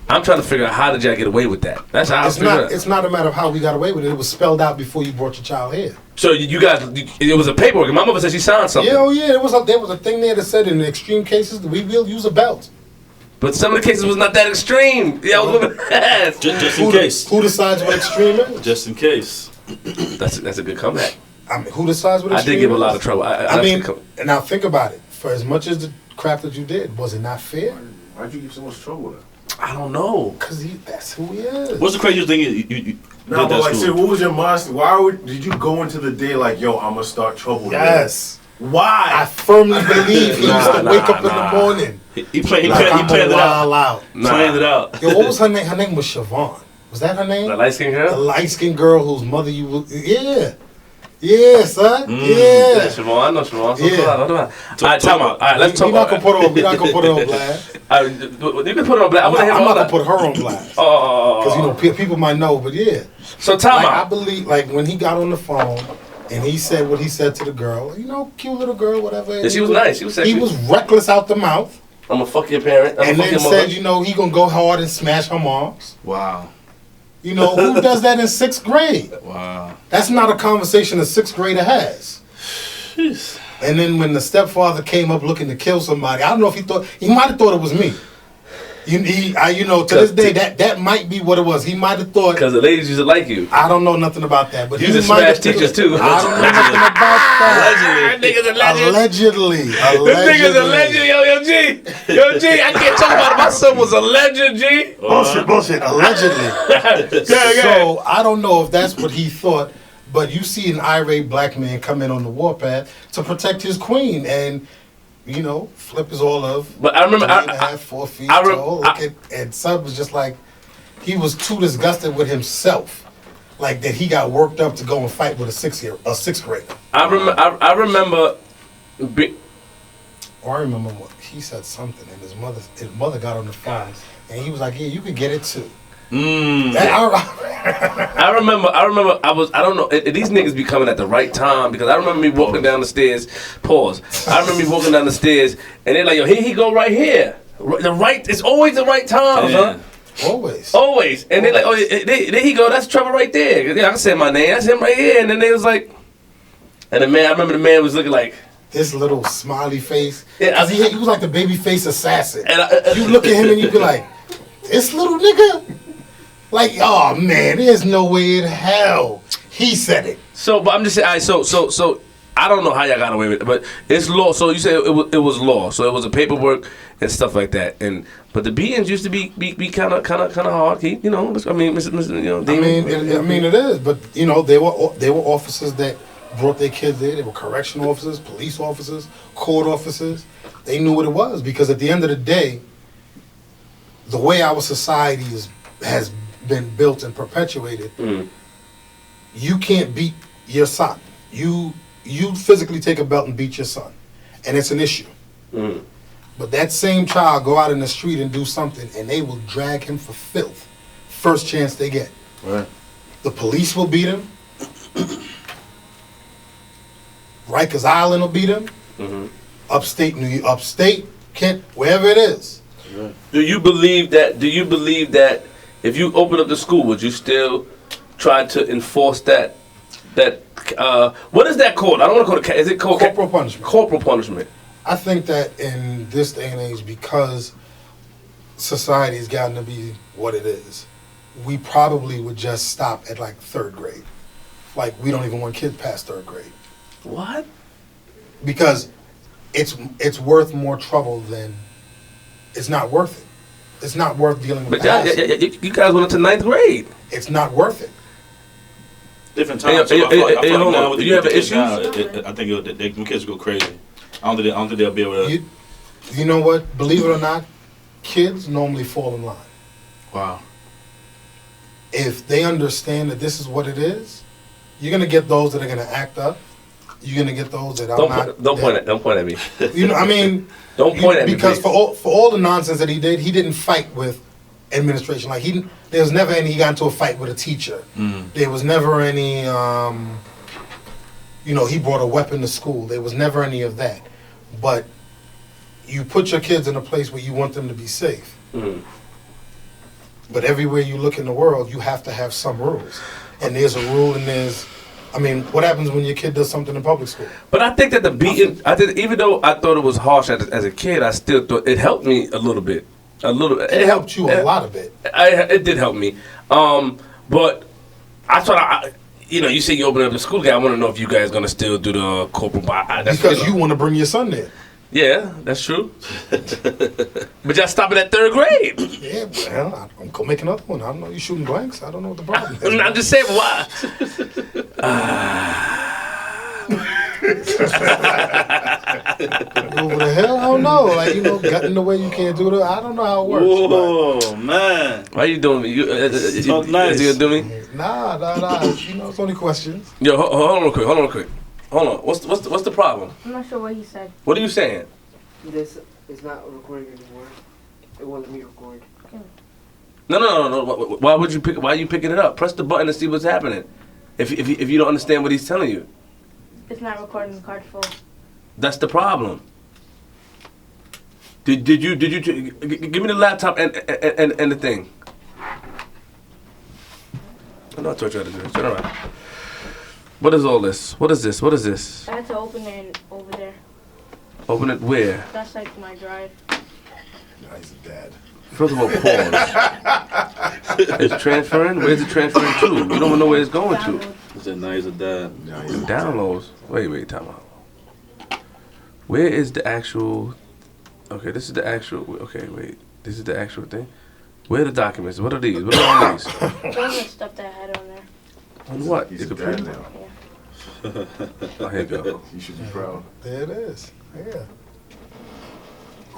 I'm trying to figure out how did y'all get away with that. That's how it's not a matter of how we got away with it. It was spelled out before you brought your child here. So you guys, it was a paperwork. My mother said she signed something. Yeah, there was a thing there that said in extreme cases we will use a belt. But some of the cases was not that extreme. Yeah, I was living fast. Just in case. Who decides what extreme is? Just in case. That's a good comeback. Who decides what extreme is? I did give a lot of trouble. Now think about it. For as much as the crap that you did? Was it not fair? Why'd you get so much trouble then? I don't know. Because that's who he is. What's the craziest thing you did No, but at like, school? say, what was your mindset? Did you go into the day like, yo, I'm gonna start trouble today? Yes. I Why? firmly believe he used to wake up in nah. the morning. He planned it Wild out. out. Planned it out. Yo, what was her name? Her name was Siobhan. Was that her name? The light skinned The girl? light-skinned girl whose mother you would... Yeah. Yeah, son. Yeah, Yeah. Siobhan, I know Siobhan. So Yeah. All right, time out. All right, let's talk We're not about gonna put her on. We're not gonna put her on blast. You can put it on black. I'm not all gonna that. put her on blast. Oh. Because, you know, people might know, but yeah. So time Like, I out. believe, like, when he got on the phone and he said what he said to the girl, you know, cute little girl, whatever. Yeah, she was nice. She was sexy. He was reckless out the mouth. I'm gonna fuck your parent. I'm And gonna fuck then your mother. said, you know, he gonna go hard and smash her moms. Wow. You know, who does that in 6th grade? Wow. That's not a conversation a 6th grader has. Jeez. And then when the stepfather came up looking to kill somebody, I don't know if he might have thought it was me. You know, to this day, that might be what it was. He might have thought. Because the ladies used to like you. I don't know nothing about that, but You he used to might smash have teachers too. I don't know nothing about that. Niggas a legend. Allegedly. This nigga's a legend, yo, G. Yo, G, I can't talk about it. My son was a legend, G. Bullshit. Allegedly. So I don't know if that's what he thought, but you see an irate black man come in on the warpath to protect his queen, and you know, Flip is all of. But I remember, 3.5, 4 feet tall. And Sub was just like, he was too disgusted with himself, like that he got worked up to go and fight with a 6th grader. I remember. Or I remember what he said something, and his mother got on the phone, and he was like, "Yeah, you could get it too." I remember. I don't know. These niggas be coming at the right time because I remember me walking down the stairs. Pause. I remember me walking down the stairs, and they're like, "Yo, here he go right here." It's always the right time, huh? Always. And they're like, "Oh, there he go. That's Trevor right there." Yeah, I said my name. That's him right here. And then they was like, and the man. I remember the man was looking like this little smiley face. Yeah, he was like the baby face assassin. And you look at him and you be like, this little nigga? Like, oh man, there's no way in hell he said it. So, but I'm just saying, all right, so I don't know how y'all got away with it, but it's law. So you say it was law. So it was a paperwork and stuff like that. But the beatings used to be kind of hard. You know, I mean, it is. But you know, they were officers that brought their kids there. They were correctional officers, police officers, court officers. They knew what it was because at the end of the day, the way our society has been built and perpetuated, you can't beat your son. You physically take a belt and beat your son, and it's an issue. But that same child go out in the street and do something, and they will drag him for filth first chance they get. Right. The police will beat him. Rikers Island will beat him. Upstate, Kent, wherever it is. Right. Do you believe that if you open up the school, would you still try to enforce that what is that called? I don't want to call it. Is it called Corporal punishment. Corporal punishment. I think that in this day and age, because society has gotten to be what it is, we probably would just stop at like 3rd grade. Like we don't even want kids past 3rd grade. What? Because it's worth more trouble than it's not worth it. It's not worth dealing with. But you guys went into 9th grade. It's not worth it. Different times. Hey, I feel like now do you have issues? I think the kids go crazy. I don't think they'll be able to. You know what? Believe it or not, kids normally fall in line. Wow. If they understand that this is what it is, you're gonna get those that are gonna act up. You're gonna get those that Don't point at me. You know, I mean, Don't point at me, because please. for all the nonsense that he didn't fight with administration. Like there was never any. He got into a fight with a teacher. There was never any. He brought a weapon to school. There was never any of that. But you put your kids in a place where you want them to be safe. But everywhere you look in the world, you have to have some rules. And there's a rule, and what happens when your kid does something in public school? But I think that the beating, even though I thought it was harsh as a kid, I still thought it helped me a little bit. It helped you a lot of it. It did help me. But I thought, you say you open up the school. I want to know if you guys gonna still do the corporal. Because you want to bring your son there. Yeah, that's true. But y'all stop it at 3rd grade. Yeah, well, I'm gonna make another one. I don't know. You shooting blanks? I don't know what the problem is. I'm just saying, why? Over the hell? I don't know. Like, you know, gutting the way you can't do it. I don't know how it works. Whoa, man. Why you doing me? Talk nice. You gonna do me? Nah. You know, it's only questions. Yo, hold on real quick. Hold on. What's the problem? I'm not sure what he said. What are you saying? This is not recording anymore. It won't let me record. No. Why would you pick? Why are you picking it up? Press the button to see what's happening. If you don't understand what he's telling you, It's not recording the card full. that's the problem. Did you give me the laptop and the thing? I know I told you how to do it. Turn around. What is all this? What is this? I had to open it over there. Open it where? That's like my drive. Nice dad. First of all, pause. It's transferring? Where's it transferring to? You don't even know where it's going to. Download. Is it nice or dad? Downloads. Wait, time out. Where is the actual? Okay, this is the actual. Okay, wait. This is the actual thing. Where are the documents? What are these? What are all these? Those are stuff that I had on there. On what? He's The a dad computer? now. Oh, here you go. You should be proud. There it is. Yeah.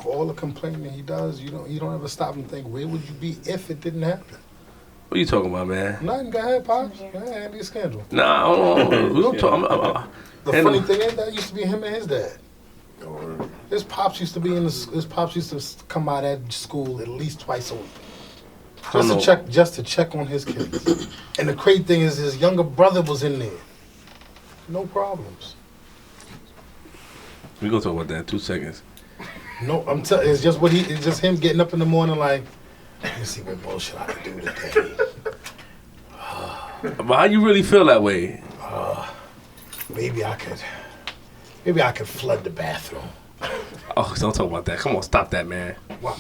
All the complaining he does, you don't ever stop and think, where would you be if it didn't happen? What are you talking about, man? Nothing. Go ahead, Pops. Go ahead, handle your schedule. Nah, hold on. We don't talk. The And- funny thing is that used to be him and his dad. Or His pops used to be his pops used to come out at school at least twice a week. don't know. Just to check on his kids. And the crazy thing is his younger brother was in there. No problems. We gonna talk about that in 2 seconds. No, I'm telling it's just it's just him getting up in the morning like, let me see what bullshit I can do today. But how you really feel that way? Maybe I could flood the bathroom. Oh, don't talk about that. Come on, stop that, man. Wow.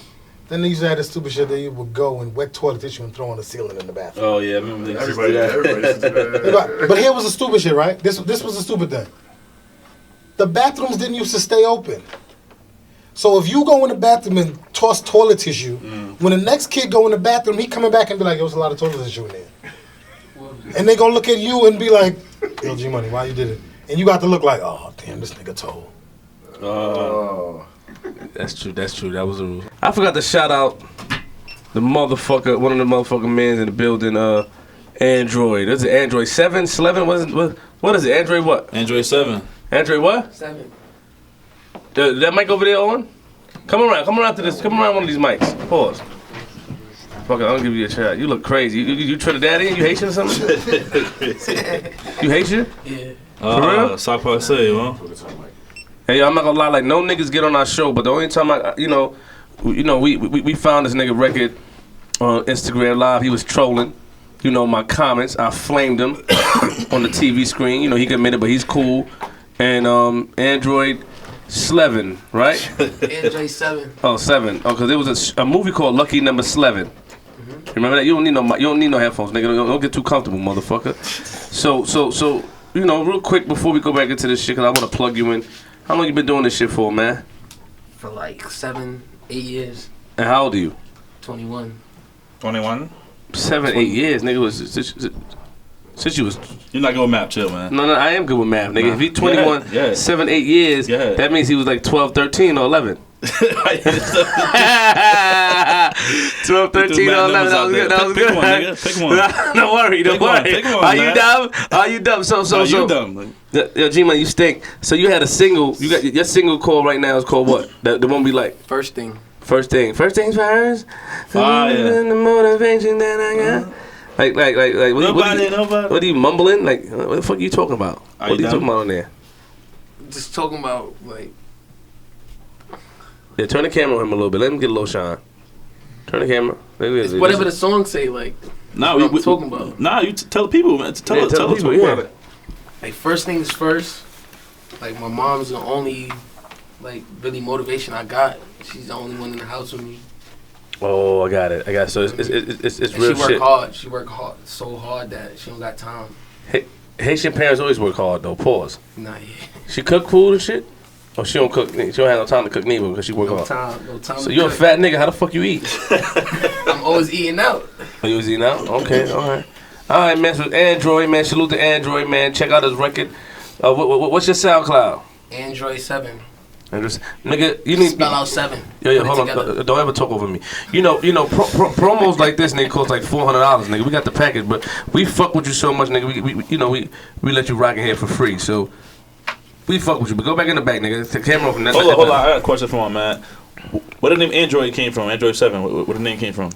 Then they used to have this stupid shit that you would go and wet toilet tissue and throw on the ceiling in the bathroom. Oh, yeah. I remember they used to do everybody that. used to do that. But here was the stupid shit, right? This was the stupid thing. The bathrooms didn't used to stay open. So if you go in the bathroom and toss toilet tissue, when the next kid go in the bathroom, he coming back and be like, "Yo, there's a lot of toilet tissue in there." And they gonna look at you and be like, "Yo, G Money, why you did it?" And you got to look like, "Oh, damn, this nigga told." Oh. That's true. That was a rule. I forgot to shout out the motherfucker, one of the motherfucking mans in the building, Android. Is it Android 7, 11? What is it? Android what? Android 7. Android what? 7. That mic over there on? Come around to this. Come around one of these mics. Pause. Fuck it, I'm gonna give you a shot. You look crazy. You Trinidadian? You Haitian or something? You Haitian? Yeah. For real? Sock say, man. Hey, I'm not gonna lie. Like no niggas get on our show, but the only time we found this nigga record on Instagram Live. He was trolling. You know my comments. I flamed him on the TV screen. You know he committed, but he's cool. And Android 11, right? Android 7. Oh, 7. Oh, because there was a movie called Lucky Number 11. Remember that? You don't need no headphones, nigga. Don't get too comfortable, motherfucker. So, you know, real quick before we go back into this shit, because I want to plug you in. How long you been doing this shit for, man? For like 7, 8 years. And how old are you? 21. 21? 7, 8 years, nigga. Was since you was You're not good with map, chill, man. no, I am good with math, nigga. If he 21, Yeah. 7, 8 years, Yeah. that means he was like 12, 13, or 11. 12, 13, or 11. That was good. That was Pick good. one, nigga. Pick one. Don't worry. Pick one, pick one, Are you man. dumb? Are you dumb? So. You dumb. Yo, G-Man, you stink. So you had a single. You got your single called right now is called what? The one we like. First thing. First things first. Fire. The motivation that I got. Like. Nobody. What are you mumbling? Like, what the fuck are you talking about? Are What you are you talking dumb? about on there? Just talking about like Yeah, turn the camera on him a little bit. Let him get a little shine. Turn the camera. it's whatever the song say. Like Nah, what I'm talking about. Nah, you tell the people, man. Tell the us people, about yeah. it. Like first things first. Like my mom's the only like really motivation I got. She's the only one in the house with me. Oh, I got it. So it's And real she work shit. hard. She work hard, so hard that she don't got time. Haitian parents always work hard though. Pause. Nah, yeah. She cook food and shit. Oh, she don't cook. She don't have no time to cook neither because she work No hard. time. So to you're a cook. fat nigga. How the fuck you eat? I'm always eating out. Oh, you was eating out? Okay, all right, man. So Android, man. Salute to Android, man. Check out his record. What's your SoundCloud? Android 7. Nigga, you need Spell out 7. Yo, Put it hold together. on. Don't ever talk over me. You know, promos like this, nigga, cost like $400, nigga. We got the package, but we fuck with you so much, nigga. We let you rock in here for free, so we fuck with you. But go back in the back, nigga. Take the camera off from that. Hold on. I got a question for him, man. Where the name Android came from? Android 7. Where the name came from?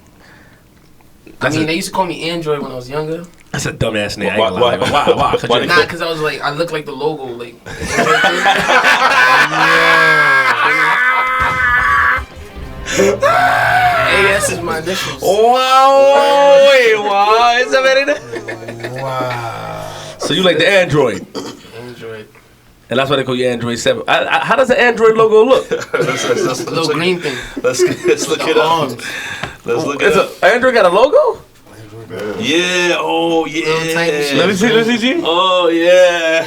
They used to call me Android when I was younger. That's a dumbass name. Why? Nah, because I was like, I look like the logo, like. AS is my initials. Wow, wait, wow. Is that very Wow. So you like the Android? Android. And that's why they call you Android 7. How does the Android logo look? The little green thing. Let's look it up. Let's look it up. Android got a logo? Yeah. Oh yeah. Little tiny shit. Let me see, G. Oh yeah.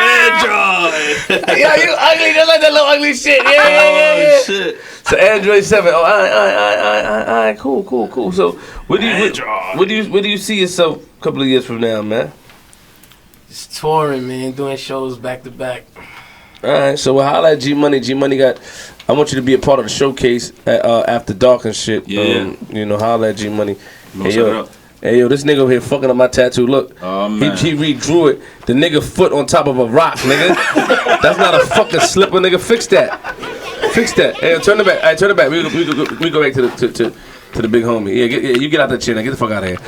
Android. Yeah, you ugly. Just like that little ugly shit. Yeah. Oh shit. So Android 7. Oh, all right. Cool. So where do you see yourself a couple of years from now, man? Just touring, man, doing shows back to back. All right. So we'll holla at G Money. G Money got. I want you to be a part of the showcase at, after dark and shit. Yeah. Holla at G Money. Hey yo, this nigga over here fucking up my tattoo. Look, Oh, man. he redrew it. The nigga foot on top of a rock, nigga. That's not a fucking slipper, nigga. Fix that. Hey, turn it back. All right, turn it back. We go back to the big homie. Yeah, you get out that chair now. Get the fuck out of here.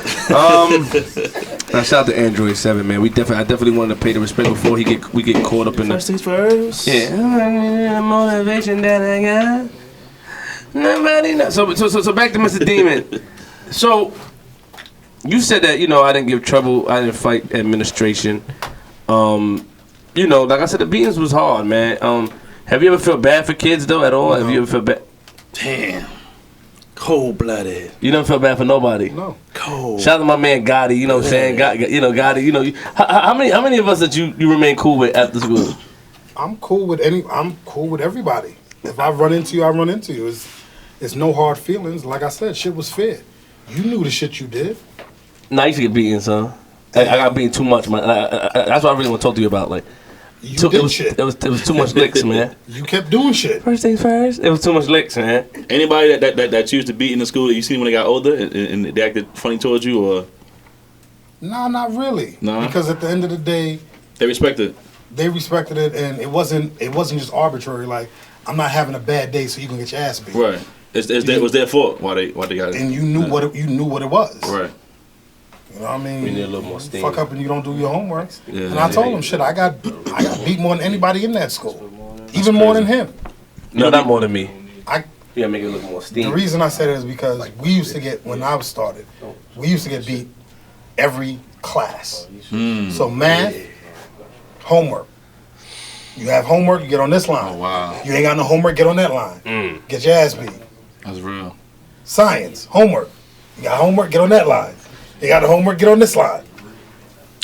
Now, shout out to Android 7, man. I definitely wanted to pay the respect before we get caught up in the. First things first. Yeah, the motivation that I got. Nobody knows. So back to Mr. Demon. So you said that I didn't give trouble. I didn't fight administration. Like I said, the beatings was hard, man. Have you ever felt bad for kids though at all? No. Have you ever felt bad? Damn. Cold blooded. You never felt bad for nobody. No. Cold. Shout out to my man Gotti. You know what I'm saying? Gotti. How many of us that you remain cool with after school? I'm cool with everybody. If I run into you, I run into you. It's no hard feelings. Like I said, shit was fair. You knew the shit you did. Nah, I used to get beaten, son. I got beaten too much, man. That's what I really want to talk to you about. Like, You did shit. It was too much licks, man. You kept doing shit. First things first. It was too much licks, man. Anybody that used to beat in the school that you seen when they got older and they acted funny towards you, or Nah, not really. Nah? Because at the end of the day, they respected? they respected it, and it wasn't just arbitrary. Like, I'm not having a bad day, so you can get your ass beat. Right. It was their fault why they got it. And you knew what it was. Right. You know what I mean? We need a little more steam. Fuck up and you don't do your homework. Yeah. And I told him, shit, I got beat more than anybody in that school. Even more than him. No, not more than me. I You gotta make it look more The steam. reason I said it is because we used to get, when I was started, we used to get beat every class. So math, homework. You have homework, you get on this line. Oh wow. You ain't got no homework, get on that line. Get your ass beat. That's real. Science, homework. You got homework, get on that line. You got the homework, get on this line.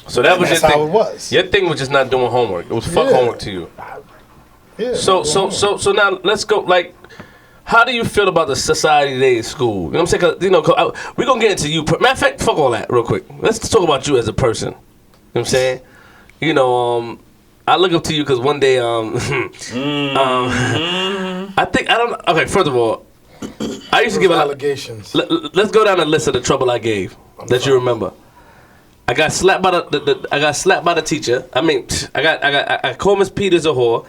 So that was That's your thing. how it was. Your thing was just not doing homework. It was fuck Yeah. homework to you. Yeah. So now let's go. Like, how do you feel about the society today in school? You know what I'm saying? 'Cause, we're gonna get into you. Matter of fact, fuck all that real quick. Let's talk about you as a person. You know what I'm saying? I look up to you because one day, Okay, first of all, I used to give allegations. Let's go down the list of the trouble I gave that you remember. I got slapped by the teacher. I mean, I called Miss Peters a whore.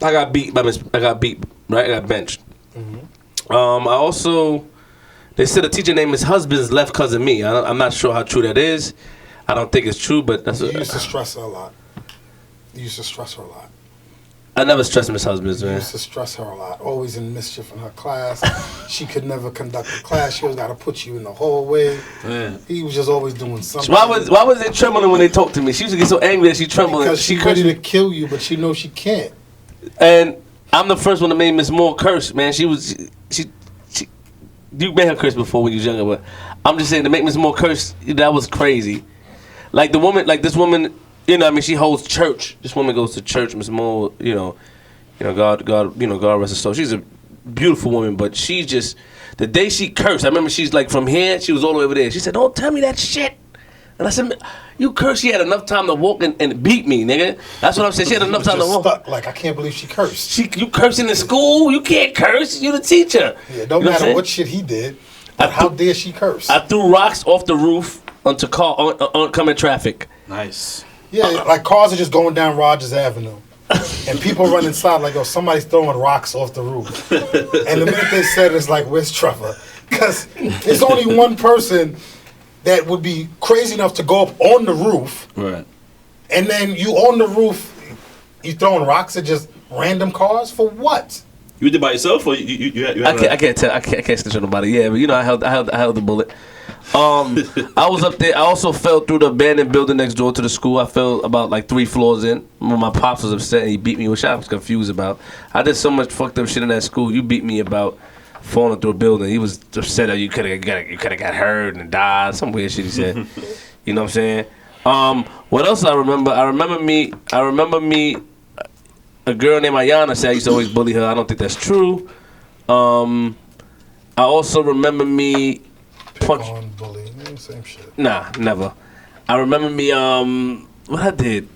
I got beat, right? I got benched. I also, they said a teacher named Miss Husband's left cousin me. I'm not sure how true that is. I don't think it's true, but that's You used to stress her a lot. I never stressed Miss Husband's, You man. used to stress her a lot. Always in mischief in her class. She could never conduct a class. She always got to put you in the hallway. Man. He was just always doing something. Why was they trembling when they talked to me? She used to get so angry that she trembled. Because she's ready to kill you, but she knows she can't. And I'm the first one to make Miss Moore curse, man. She you made her curse before when you was younger, but I'm just saying to make Miss Moore curse, that was crazy. Like this woman, you know, I mean, she holds church. This woman goes to church, Miss Moore. God rest her soul. She's a beautiful woman, but she just the day she cursed. I remember she's like from here. She was all the way over there. She said, "Don't tell me that shit." And I said, "You cursed." She had enough time to walk and beat me, nigga. That's what I'm saying. She had enough time to walk. Stuck. Like I can't believe she cursed. You cursing in school? You can't curse. You the teacher. Yeah, don't matter what shit he did. But how dare she curse? I threw rocks off the roof onto oncoming traffic. Nice. Yeah, like cars are just going down Rogers Avenue. And people run inside like, yo, somebody's throwing rocks off the roof. And the minute they said it, it's like, where's Trevor? Because there's only one person that would be crazy enough to go up on the roof. Right. And then you on the roof, you throwing rocks at just random cars? For what? You did by yourself, or you had I can't tell. I can't snitch on nobody. Yeah, but you know, I held the bullet. I was up there. I also fell through the abandoned building next door to the school. I fell about like 3 floors in. My pops was upset and he beat me, which I was confused about. I did so much fucked up shit in that school. You beat me about falling through a building. He was upset that you could have got hurt and died. Some weird shit he said. You know what I'm saying? What else I remember? I remember me. A girl named Ayana said I used to always bully her. I don't think that's true. I also remember me punch. Bully, same shit. Nah, never. I remember me. What I did?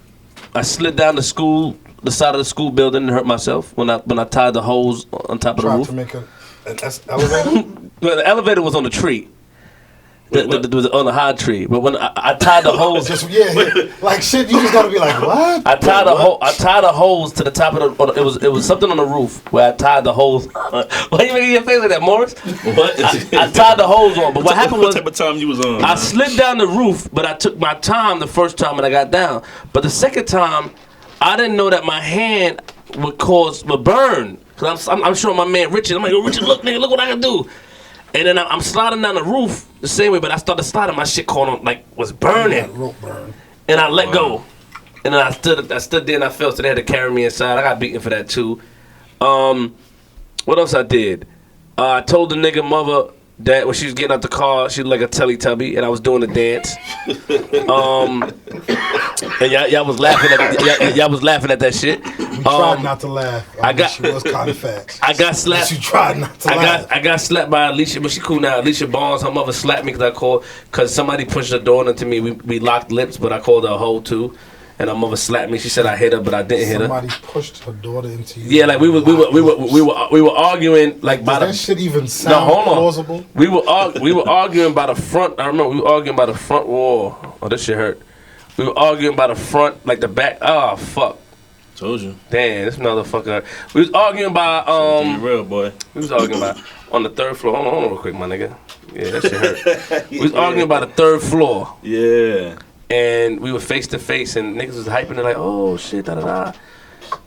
I slid down the side of the school building, and hurt myself when I tied the hose on top of the roof. To make an elevator. Well, the elevator was on the tree. Was on the high tree, but when I tied the hose, yeah, like shit, you just gotta be like, what? I tied a hose to the top of the. It was something on the roof where I tied the hose. Why you making your face like that, Morris? What? I tied the hose on, but what happened was what type of time you was on? I slid down the roof, but I took my time the first time when I got down. But the second time, I didn't know that my hand would burn. Cause I'm showing my man Richard. I'm like, yo, Richard, look, nigga, look what I can do. And then I'm sliding down the roof the same way, but I started sliding. My shit caught on, like, was burning. Rope burn. And I let go. And then I stood there and I fell, so they had to carry me inside. I got beaten for that, too. What else I did? I told the nigga mother that when she was getting out the car, she looked like a Teletubby, and I was doing the dance. And y'all was laughing at that shit. We tried not to laugh. She was kind of fat. I got slapped. You tried not to laugh. I got slapped by Alicia, but she cool now. Alicia Barnes, her mother slapped me because somebody pushed the door into me. We locked lips, but I called her a hoe too. And her mother slapped me. She said I hit her, but I didn't hit her. Somebody pushed her daughter into you. Yeah, like we were arguing like by that shit even sound plausible? We were arguing by the front. I remember we were arguing by the front wall. Oh, this shit hurt. We were arguing by the front, like the back. Oh fuck. Told you. Damn, this motherfucker. We was arguing by Be real, boy. We was arguing by on the 3rd floor. Hold on real quick, my nigga. Yeah, that shit hurt. We was arguing about the 3rd floor. Yeah. And we were face to face, and niggas was hyping it like, oh shit, da da da.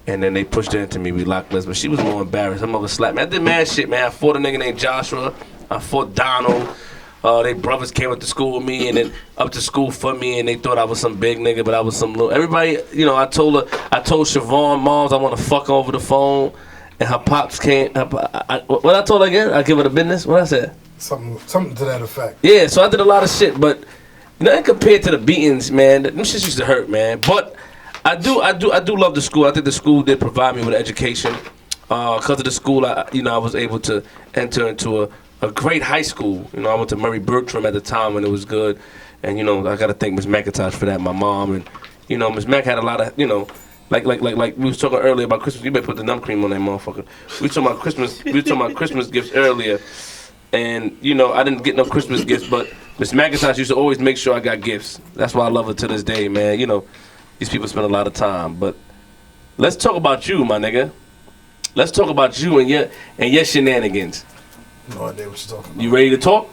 And then they pushed her into me. We locked lips, but she was more embarrassed. Her mother slapped me. I did mad shit, man. I fought a nigga named Joshua. I fought Donald. They brothers came up to school with me, and then up to school for me, and they thought I was some big nigga, but I was some little. Everybody, you know, I told Siobhan moms I want to fuck her over the phone, and her pops came. What I told her again? I give her the business. What I said? Something to that effect. Yeah, so I did a lot of shit, but nothing compared to the beatings, man. Them shit used to hurt, man. But I do love the school. I think the school did provide me with education. Because of the school, I was able to enter into a great high school. You know, I went to Murray Bertram at the time when it was good. And, you know, I got to thank Miss McIntosh for that, my mom. And, you know, Miss Mac had a lot of, you know, like we was talking earlier about Christmas. You better put the numb cream on that motherfucker. We were talking about Christmas gifts earlier. And, you know, I didn't get no Christmas gifts, but Miss McIntosh used to always make sure I got gifts. That's why I love her to this day, man. You know, these people spend a lot of time. But let's talk about you, my nigga. Let's talk about you and your shenanigans. No idea what you're talking about. You ready to talk?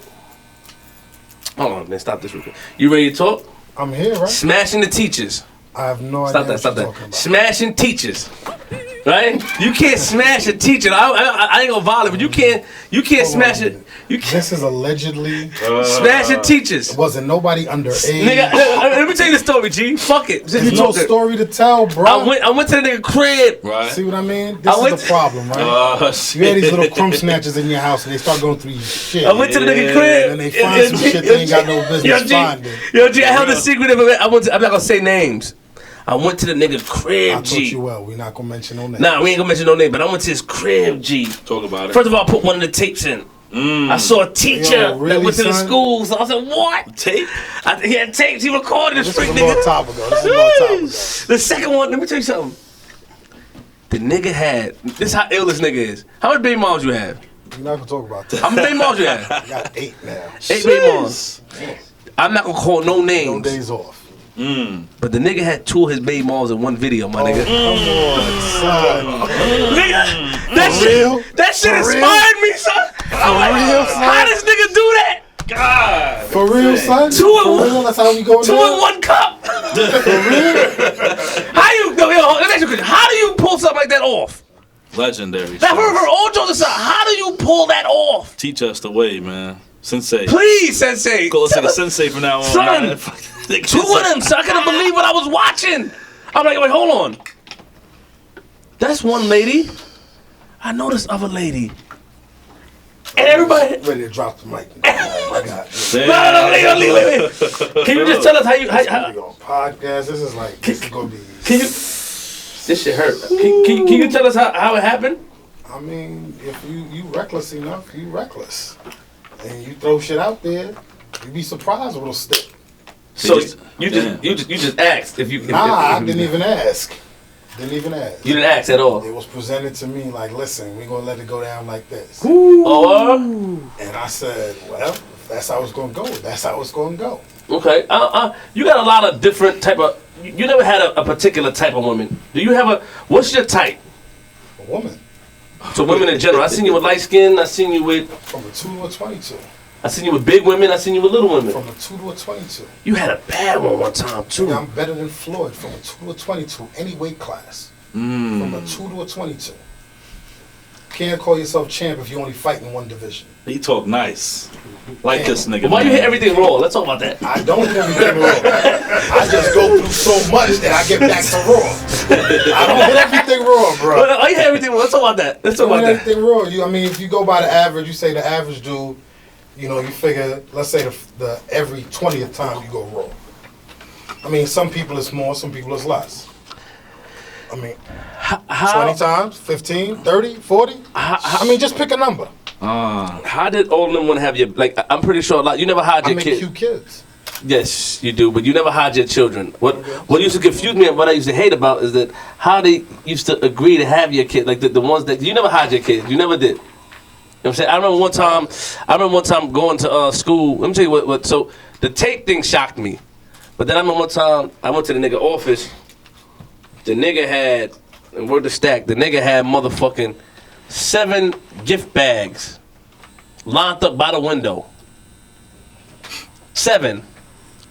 Hold on, man. Stop this real quick. You ready to talk? I'm here, right? Smashing the teachers. I have no idea. Stop that. Smashing teachers. Right? You can't smash a teacher. I ain't gonna violate, but you can't smash it. This is allegedly smashing teachers. It wasn't nobody underage. Nigga, let me tell you the story, G. Fuck it. There's no story to tell, bro. I went to the nigga crib. Right. See what I mean? This is the problem, right? You had these little crumb snatchers in your house, and they start going through your shit. I went to the nigga crib, and they find some shit they ain't got no business finding. Yo, G, I held a secret. I'm not gonna say names. I went to the nigga I crib, taught G. you well. We're not gonna mention no names. Nah, we ain't gonna mention no name, but I went to his crib, G. Talk about it. First of all, I put one of the tapes in. I saw a teacher Yo, really, that went to the son? school, so I was like, what? Tape? He had tapes, he recorded it This straight, is a long nigga. time ago. This is a long time ago. The second one, let me tell you something. The nigga had, this is how ill this nigga is. How many baby moms you have? We're not gonna talk about that. How many baby moms you have? I got 8 now. 8 baby moms. I'm not gonna call no No names, days off. but the nigga had 2 of his baby moms in one video, my nigga. Come on, son. Nigga, that For shit, real? that shit For real? inspired me, son. I'm like, real, son? how does nigga do that? God. For real, son? 2 in For one. real? That's how we go 2 now? in 1 cup. How you? No, yo, let me ask you a question. How do you pull something like that off? Legendary. That son. for all jokes aside, how do you pull that off? Teach us the way, man. Sensei. Please, Sensei. Call us tell like a us. sensei from now on. Son, man. 2 of them, so I couldn't believe what I was watching. I'm like, wait, hold on. That's one lady. I know this other lady. And everybody. Ready to drop the mic. I got it. No, wait. Can you just tell us how you? We on podcast. This is gonna be. Can you? This shit hurt. Can you tell us how it happened? I mean, if you reckless enough, you reckless, and you throw shit out there, you be surprised what'll stick. So you just asked if you. I didn't even ask. You didn't ask at all. It was presented to me like, listen, we're gonna let it go down like this. Oh. And I said, well, if that's how it's gonna go. That's how it's gonna go. Okay. You got a lot of different type of. You never had a particular type of woman. Do you have a? What's your type? A woman So women in general. I seen you with light skin. I seen you with. from a 2 to a 22. I seen you with big women. I seen you with little women. From a 2 to a 22. You had a bad one time too. Yeah, I'm better than Floyd from a 2 to a 22, any weight class. From a 2 to a 22. Can't call yourself champ if you only fight in one division. He talk nice. Like this nigga. Why you man. hit everything raw? Let's talk about that. I don't do anything wrong. I just go through so much that I get back to raw. I don't hit everything wrong, bro. Why you hit everything raw? Let's talk about that. Let's talk Don't about hit that. everything raw. I mean, if you go by the average, you say the average dude, you figure, let's say the every 20th time you go raw. I mean, some people it's more, some people it's less. I mean, 20 times, 15, 30, 40? I mean, just pick a number. How did all of them want to have your, like, I'm pretty sure, like, you never hide I your make kids. cute kids. Yes, you do, but you never hide your children. What used to confuse me and what I used to hate about is that how they used to agree to have your kids, like the ones that, you never hide your kids. You never did. You know what I'm saying? I remember one time going to school. Let me tell you what, so the tape thing shocked me. But then I remember one time I went to the nigga office. The nigga had, and word to stack, the nigga had motherfucking 7 gift bags lined up by the window. 7.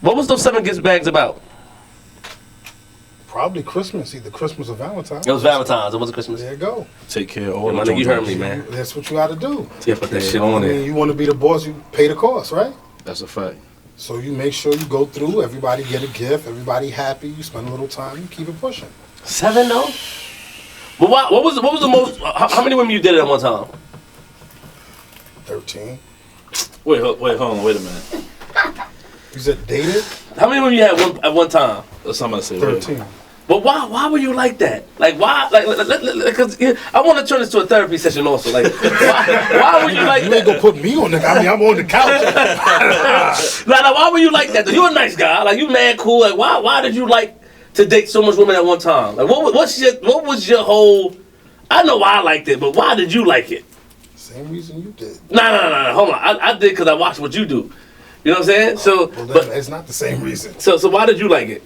What was those 7 gift bags about? Probably Christmas, either Christmas or Valentine's. It was Valentine's. It wasn't Christmas. There you go. Take care of all Yeah, my the nigga, you heard me, man. That's what you got to do. Yeah, put that shit I on mean, there. you want to be the boss, you pay the cost, right? That's a fact. So you make sure you go through, everybody get a gift, everybody happy, you spend a little time, you keep it pushing. 7 though. But what was the most? How many women you did at one time? 13. Wait, hold on. Wait a minute. You said dated? How many women you had at one time? That's something I say. Wait. 13. But why were you like that? Like why? Like because I want to turn this to a therapy session also. Like why were you like You ain't that? gonna put me on the, I mean, I'm on the couch. Like why were you like that? You a nice guy. Like you mad cool. Like why did you like to date so much women at one time? Like what was your whole? I know why I liked it, but why did you like it? Same reason you did. No. Hold on. I did because I watched what you do. You know what I'm saying? So Well, then but it's not the same reason. so why did you like it?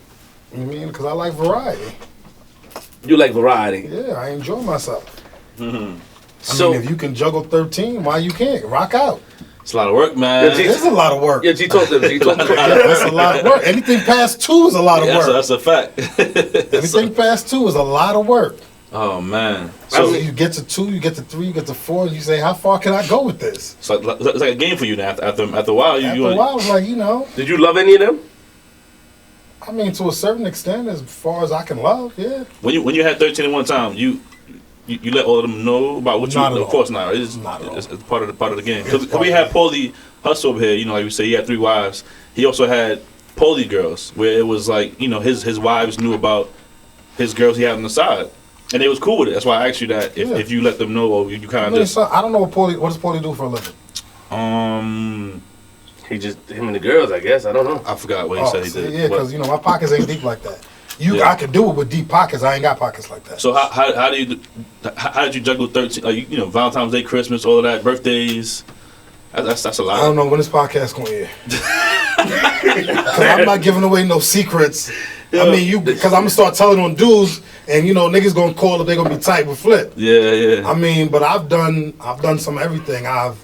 You mean, because I like variety. You like variety. Yeah, I enjoy myself. I So mean, if you can juggle 13, why you can't? Rock out. It's a lot of work, man. Yeah, It is a lot of work. yeah, G talk to them. G talk to them. That's a lot of work. Anything past 2 is a lot of work. That's a fact. Anything past 2 is a lot of work. Oh man. So So you get to 2, you get to 3, you get to 4, and you say, how far can I go with this? it's like a game for you now. After a while, After a while, I was like, Did you love any of them? I mean, to a certain extent, as far as I can love, yeah. when you had 13 at one time, you let all of them know about what you. Not at Of all. course not. It's Not at all. It's part of the game. It's Because part we of had it. Paulie Hustle over here. You know, like we say, he had 3 wives. He also had poly girls, where it was like, you know, his wives knew about his girls he had on the side, and they was cool with it. That's why I asked you that if you let them know, or you kind of just. I don't know what does Paulie do for a living. He just him and the girls, I guess. I don't know. I forgot what he said he did. Yeah, because my pockets ain't deep like that. I could do it with deep pockets. I ain't got pockets like that. So how did you juggle 13? Like, you know, Valentine's Day, Christmas, all of that, birthdays. That's a lot. I don't know when this podcast going to air. Because I'm not giving away no secrets. Yeah. I mean, because I'm gonna start telling on dudes, and niggas gonna call if they gonna be tight with Flip. Yeah. I mean, but I've done some everything. I've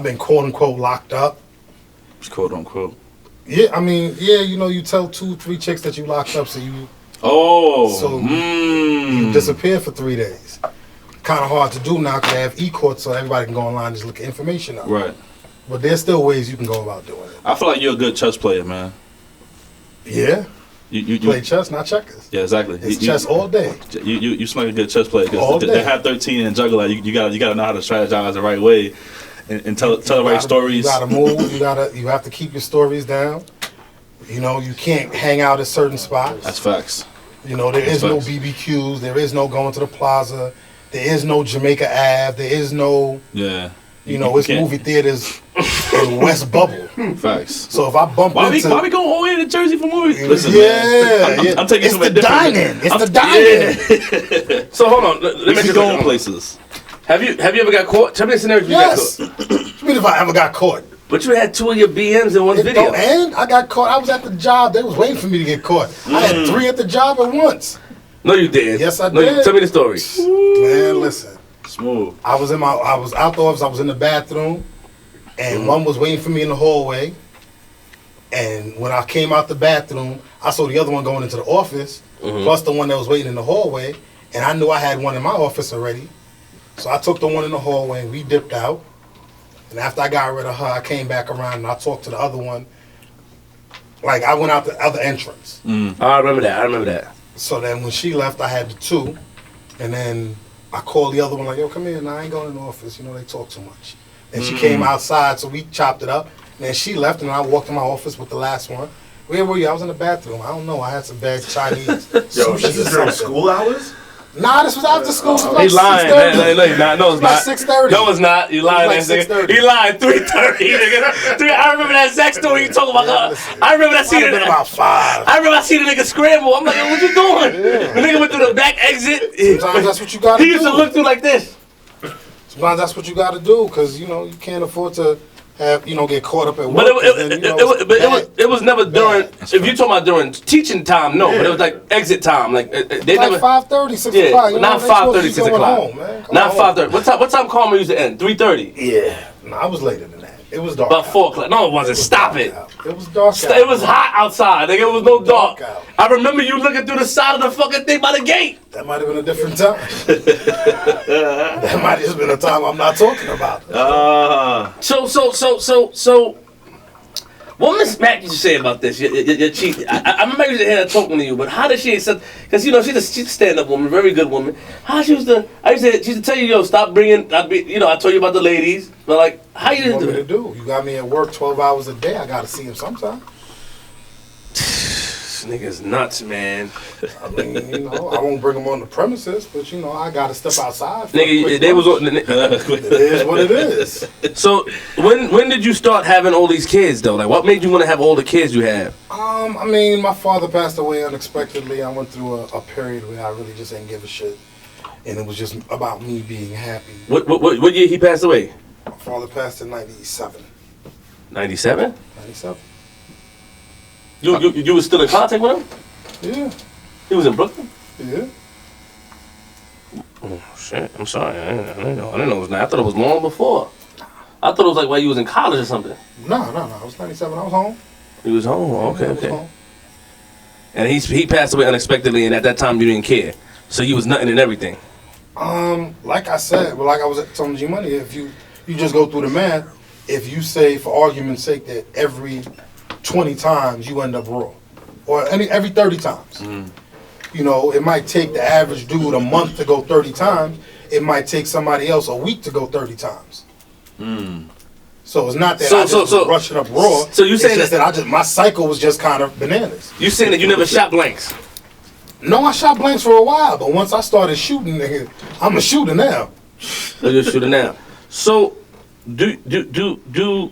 been quote unquote locked up. Quote unquote. Yeah, I mean, you tell 2-3 chicks that you locked up, so you. You disappear for 3 days. Kind of hard to do now because they have e-court, so everybody can go online and just look at information up. Right. But there's still ways you can go about doing it. I feel like you're a good chess player, man. Yeah. You play chess, not checkers. Yeah, exactly. It's chess all day. You seem like a good chess player. All day. They have 13 and juggle. Like, you gotta know how to strategize the right way, and tell the right stories. You gotta move. You have to keep your stories down. You can't hang out at certain spots. That's facts. There is no BBQs. There is no going to the plaza. There is no Jamaica Ave. There is no. Yeah. It's movie theaters in West Bubble. Facts. So if I bump into... Why we going all the way to Jersey for movies? Listen, I'm taking it's the dining. It's the dining. So hold on. Let me go places. Have you ever got caught? Tell me the scenario you got caught. What do you mean if I ever got caught? But you had 2 of your BMs in one video. And I got caught. I was at the job. They was waiting for me to get caught. I had 3 at the job at once. No, you didn't. Yes, I did. Tell me the story. Man, listen. Smooth. I was out the office. I was in the bathroom, and one was waiting for me in the hallway. And when I came out the bathroom, I saw the other one going into the office, plus the one that was waiting in the hallway. And I knew I had one in my office already, so I took the one in the hallway and we dipped out. And after I got rid of her, I came back around and I talked to the other one. Like, I went out the other entrance. I remember that. So then when she left, I had the 2, and then I called the other one like, yo, come here. Nah, I ain't going in the office. They talk too much. And she came outside, so we chopped it up. And then she left, and I walked in my office with the last one. Where were you? I was in the bathroom. I don't know. I had some bad Chinese. Yo, this is during school hours? Nah, this was after school. He's lying. No, it's not. 6:30. No, it's not. You lying, like nigga. He lying. 3:30, nigga. I remember that Zach story you talking about. I remember that scene. Been about 5. I remember I see the nigga scramble. I'm like, yo, what you doing? The nigga went through the back exit. Sometimes that's what you got to do. He used to look through like this. Sometimes that's what you got to do, because you can't afford to have get caught up at work. But it was never during. If you talking about during teaching time, no. But it was like exit time. Like they like never. 5:30, 6 o'clock. Not 5:30, 6 o'clock. Home, Not 5:30. What time Carmel used to end? 3:30. Yeah. No, I was later than that. It was dark. About 4 o'clock. No, it wasn't. Stop it. It was dark. It was hot outside. Nigga, it was no dark. Out. I remember you looking through the side of the fucking thing by the gate. That might have been a different time. That might have just been a time I'm not talking about. So. What Miss Mac used to say about this? Your chief. I remember I used to hear her talking to you, but how did she accept? Because she's a stand-up woman, very good woman. How she used to? She used to tell you, yo, stop bringing. I told you about the ladies, but like, how you What do me to it? do? You got me at work 12 hours a day. I got to see him sometime. This nigga's nuts, man. I mean, I won't bring him on the premises, but I got to step outside. Nigga, they was on. It is what it is. So when did you start having all these kids though? Like, what made you want to have all the kids you have? I mean, my father passed away unexpectedly. I went through a period where I really just didn't give a shit, and it was just about me being happy. What year he passed away? My father passed in 97. 97. 97. You was still in contact with him? Yeah. He was in Brooklyn? Yeah. Oh, shit. I'm sorry. I didn't know it was now. I thought it was long before. I thought it was like while you was in college or something. No. I was 97. I was home. He was home? Okay, I was okay. home. And he passed away unexpectedly, and at that time you didn't care. So you was nothing and everything. Like I said, like I was telling G Money, if you just go through the math, if you say for argument's sake that every 20 times you end up raw, or every 30 times. It might take the average dude a month to go 30 times. It might take somebody else a week to go 30 times. So it's not that I just rush it up raw. So you saying it's just that my cycle was just kind of bananas. You saying that you never shot blanks? No, I shot blanks for a while, but once I started shooting, nigga, I'm a shooter now. So you're a shooter now. So do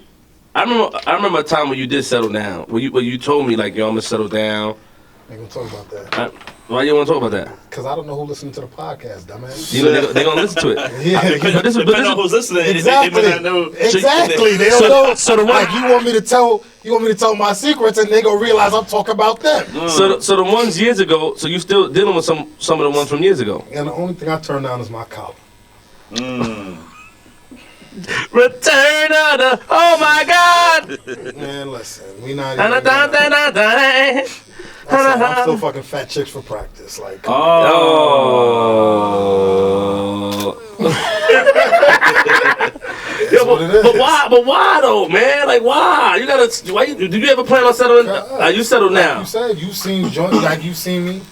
I remember a time when you did settle down. When you told me like, yo, I'm gonna settle down. Ain't gonna talk about that. Why you want to talk about that? Because I don't know who listened to the podcast, dumbass. You know they're gonna listen to it. Yeah, Depending on who's listening, exactly. They may not know. Exactly. They don't know. So the like you want me to tell my secrets, and they gonna realize I'm talking about them. So the ones years ago. So you still dealing with some of the ones from years ago. And the only thing I turn down is my collar. Return of the oh my God! Man, listen, we not even. I'm still fucking fat chicks for practice. Like, Yo, but why though, man? Like why? You gotta. Did you ever plan on settling? You settled now. You said you seen joint like you seen me.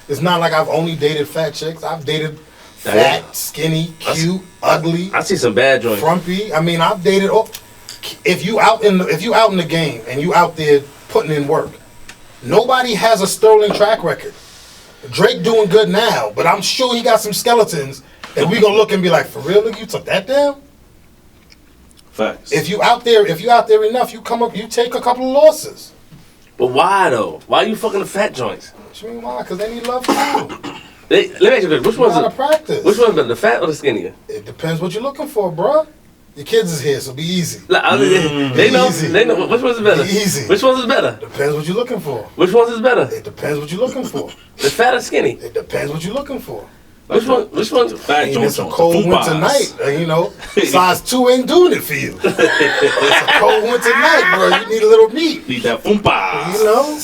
It's not like I've only dated fat chicks. I've dated fat, skinny, cute, ugly. I see some bad joints. Frumpy. I mean, I've dated. If you out in the game and you out there putting in work, nobody has a sterling track record. Drake doing good now, but I'm sure he got some skeletons that we gonna look and be like, for real, nigga, you took that down? Facts. If you out there enough, you take a couple of losses. But why though? Why you fucking the fat joints? What you mean why? Because they need love too. Let me ask you a question. Which one's practice? Which one's better, the fat or the skinnier? It depends what you're looking for, bruh. Your kids is here, so be easy. They know. Which one's better? Be easy. Which one's better? Depends what you're looking for. Which one's better? It depends what you're looking for. The fat or skinny? It depends what you're looking for. Which one's fat? It's a cold winter night, size 2 ain't doing it for you. It's a cold winter night, bro. You need a little meat. Need that fumpa. You know?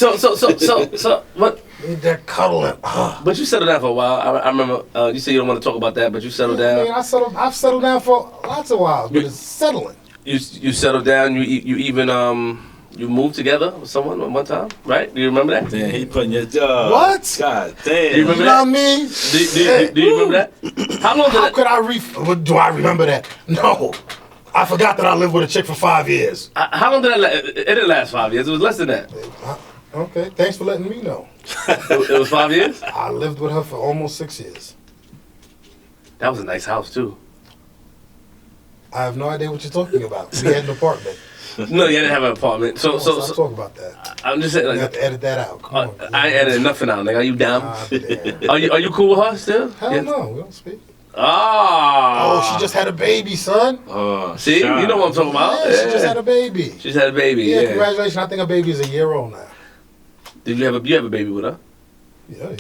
So what? Need that cuddling. But you settled down for a while. I remember you said you don't want to talk about that, but you settled down. I mean, I've settled down for lots of while, but it's settling. You settled down. You even you moved together with someone one time, right? Do you remember that? Damn, he putting your job. What? God damn. Do you remember You know what I that? mean? Do you remember that? How long did How could I do I remember that? No. I forgot that I lived with a chick for 5 years. How long did that last? It didn't last 5 years. It was less than that. Okay, thanks for letting me know. It was 5 years? I lived with her for almost 6 years. That was a nice house, too. I have no idea what you're talking about. We had an apartment. No, you didn't have an apartment. So Let's talk about that. I'm just saying, You like, have to edit that out. Come on. I ain't edited nothing out. Like, are you down? Damn. Are you cool with her still? Hell Yes. no, we don't speak. Oh, Oh, she just had a baby, son. See, you know what I'm talking about. Yeah, she just had a baby. She's had a baby. Yeah, Yeah. congratulations. I think her baby is a year old now. Did you have a baby with her? Yeah.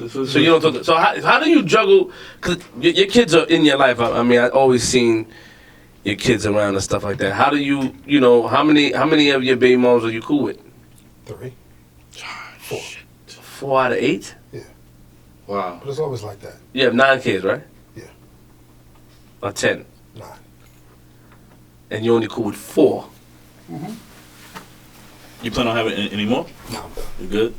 So you don't talk. So how do you juggle? Cause your kids are in your life. I mean, I always seen your kids around and stuff like that. How do you how many of your baby moms are you cool with? 3, 4. 4 out of 8. Yeah. Wow. But it's always like that. You have 9 kids, right? Yeah. Or 10. 9. And you only cool with 4. You plan on having any more? No, I'm done. You good?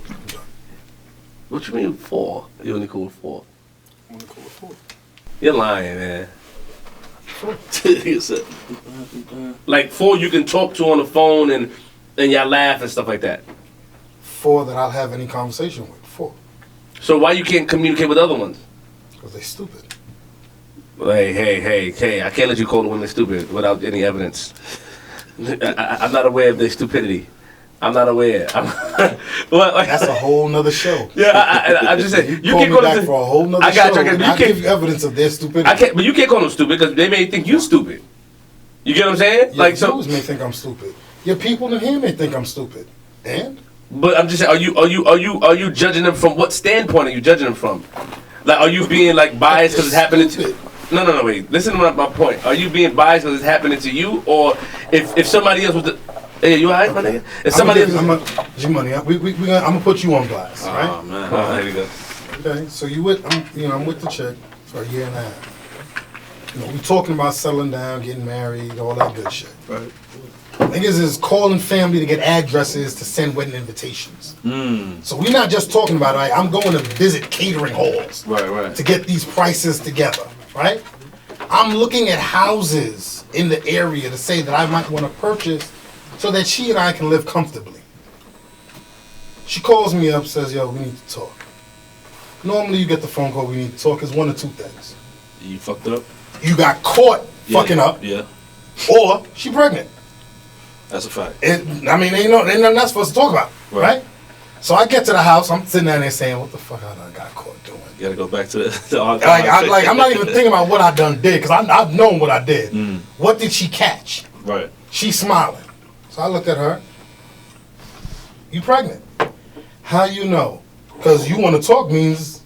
What you mean 4? You only cool with 4? I'm only cool with 4. You're lying, man. He said, Like 4 you can talk to on the phone and y'all laugh and stuff like that. 4 that I'll have any conversation with. 4. So why you can't communicate with other ones? Because they stupid. Hey, I can't let you call the women stupid without any evidence. I'm not aware of their stupidity. I'm not aware. That's a whole nother show. Yeah, I just said You call me back for a whole nother I got show. you. I'll give you evidence of their stupidity. I can't, but you can't call them stupid because they may think you stupid. You get what I'm saying? Your viewers may think I'm stupid. Your people in here may think I'm stupid. And? But I'm just saying, are you judging them from what standpoint are you judging them from? Like, are you being like biased because it's happening to? No, wait. Listen to my point. Are you being biased because it's happening to you, or if somebody else was the? Hey, you alright, my nigga? If somebody else, G-Money, I'm gonna put you on blast, right? oh man. oh, there we go. Okay, so I'm with the chick for a year and a half. We talking about settling down, getting married, all that good shit. Right. Niggas is calling family to get addresses to send wedding invitations. So we're not just talking about it, right? I'm going to visit catering halls Right. to get these prices together, right? I'm looking at houses in the area to say that I might want to purchase so that she and I can live comfortably. She calls me up, says, yo, we need to talk. Normally you get the phone call, we need to talk, is one of two things. You fucked up? You got caught fucking up, Yeah. or she pregnant. That's a fact. Ain't nothing else for us to talk about, right? So I get to the house, I'm sitting down there saying, what the fuck I done got caught doing? You gotta go back to the I'm not even thinking about what I done did, because I've known what I did. What did she catch? Right. She's smiling. So I looked at her. You pregnant. How you know? Because you want to talk means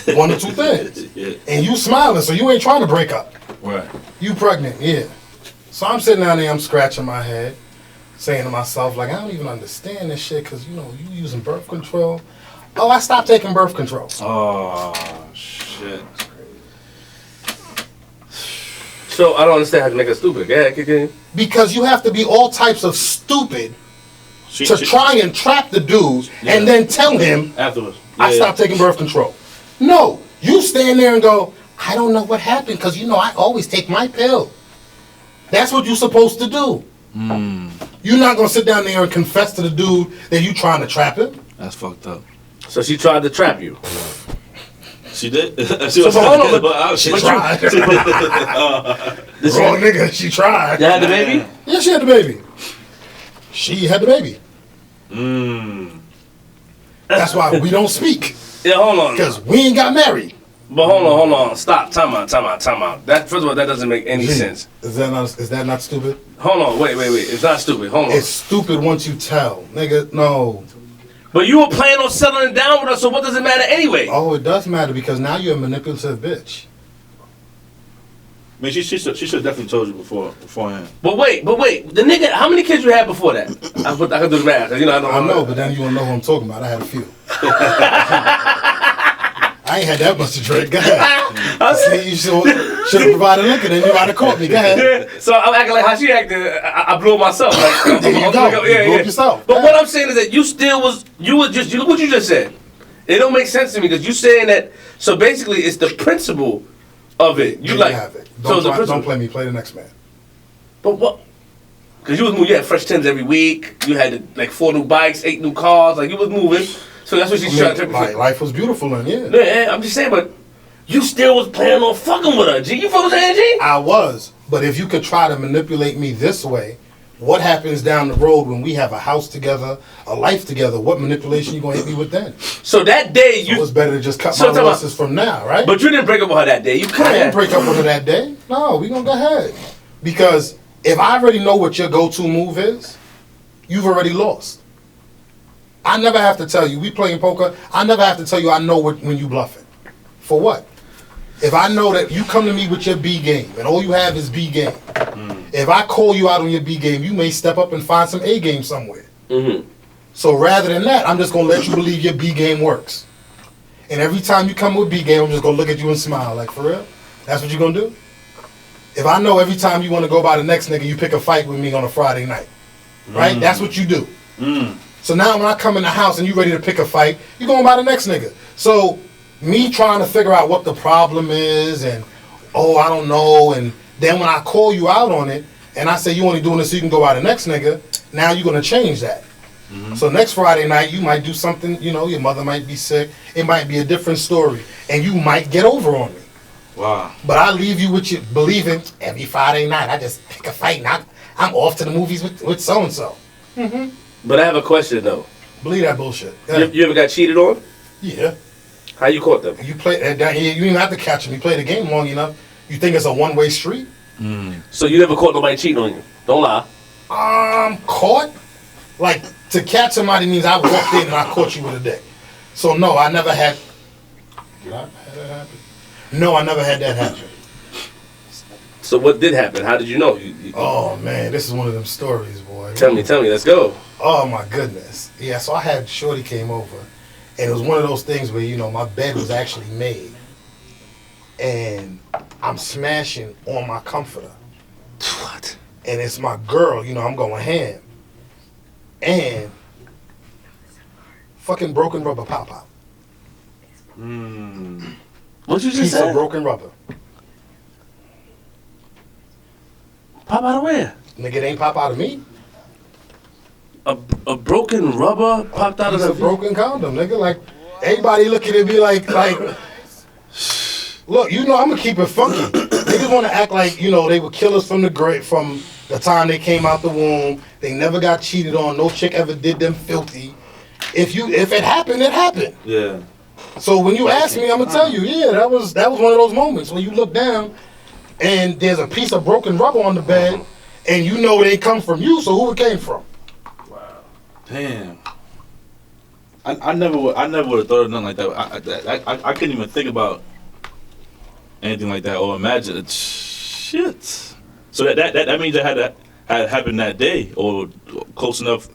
one or two things. Yeah. And you smiling, so you ain't trying to break up. Right. You pregnant, yeah. So I'm sitting down there, I'm scratching my head, saying to myself, like, I don't even understand this shit, because, you using birth control. Oh, I stopped taking birth control. Oh, shit. So I don't understand how to make her stupid. Yeah, kick in. Because you have to be all types of stupid to try and trap the dude and then tell him, afterwards. I stopped taking birth control. No, you stand there and go, I don't know what happened, because I always take my pill. That's what you're supposed to do. You're not going to sit down there and confess to the dude that you trying to trap him. That's fucked up. So she tried to trap you. She did? So hold on, she tried. Wrong nigga, she tried. You had the baby? Yeah, she had the baby. She had the baby. That's why we don't speak. Yeah, hold on. Because we ain't got married. But hold on. Stop. Time out. That, first of all, that doesn't make any sense. Is that not stupid? Hold on. Wait. It's not stupid. Hold on. It's stupid once you tell. Nigga, no. But you were planning on settling down with us, so what does it matter anyway? Oh, it does matter, because now you're a manipulative bitch. I mean, she should definitely told you beforehand. But wait. The nigga, how many kids you had before that? I can do the math. I know, but then you won't know who I'm talking about. I had a few. I ain't had that much to drink. Go ahead. See, you should have provided liquor, then you might have caught me. Go ahead. So I'm acting like how she acted. I blew myself. Like, there you go. You blew up yourself. But what I'm saying is that you look what you just said. It don't make sense to me, because you saying that. So basically, it's the principle of it. You like. Have it. Don't play me. Play the next man. But what? Because you was moving. You had fresh tins every week. You had like 4 new bikes, 8 new cars. Like, you was moving. So that's what she's trying to. Life was beautiful then, yeah. Yeah, I'm just saying, but you still was planning on fucking with her, G. You feel what I'm saying, G? I was, but if you could try to manipulate me this way, what happens down the road when we have a house together, a life together? What manipulation you gonna hit me with then? So that day you. So it's better to just cut my losses from now, right? But you didn't break up with her that day. I didn't break up with her that day. No, we gonna go ahead, because if I already know what your go-to move is, you've already lost. I never have to tell you. We playing poker. I never have to tell you I know when you bluffing. For what? If I know that you come to me with your B game and all you have is B game, if I call you out on your B game, you may step up and find some A game somewhere. So rather than that, I'm just going to let you believe your B game works. And every time you come with B game, I'm just going to look at you and smile. Like, for real? That's what you're going to do? If I know every time you want to go by the next nigga, you pick a fight with me on a Friday night. Right? That's what you do. So now when I come in the house and you ready to pick a fight, you going by the next nigga. So me trying to figure out what the problem is and, I don't know. And then when I call you out on it and I say you only doing this so you can go by the next nigga, now you're going to change that. So next Friday night, you might do something, your mother might be sick. It might be a different story. And you might get over on me. Wow. But I leave you with you believing every Friday night I just pick a fight and I'm off to the movies with so-and-so. But I have a question, though. Believe that bullshit. You ever got cheated on? Yeah. How you caught them? You play you didn't even have to catch them. You play the game long enough. You think it's a one-way street? So you never caught nobody cheating on you? Don't lie. Caught? Like, to catch somebody means I walked in and I caught you with a dick. So no, I never had. Did I have that happen? No, I never had that happen. So what did happen? How did you know? Oh man, this is one of them stories, boy. Tell me, let's go. Oh my goodness. Yeah, so I had Shorty came over, and it was one of those things where, my bed was actually made, and I'm smashing on my comforter. What? And it's my girl, I'm going ham. And fucking broken rubber pop out. What you just Piece said? of broken rubber. Pop out of where? Nigga, it ain't pop out of me. A broken rubber popped out of It's a the broken condom, nigga. Like, everybody look at it and be like, look, you know I'm gonna keep it funky. Niggas wanna act like, you know, they were killers from the time they came out the womb. They never got cheated on. No chick ever did them filthy. If it happened, it happened. Yeah. So when you ask me, I'm gonna tell you, yeah, that was one of those moments when you look down and there's a piece of broken rubber on the bed and you know it ain't come from you, so who it came from? Damn. I never would have thought of nothing like that. I couldn't even think about anything like that or imagine it. Shit. So that means it had happened that day or close enough.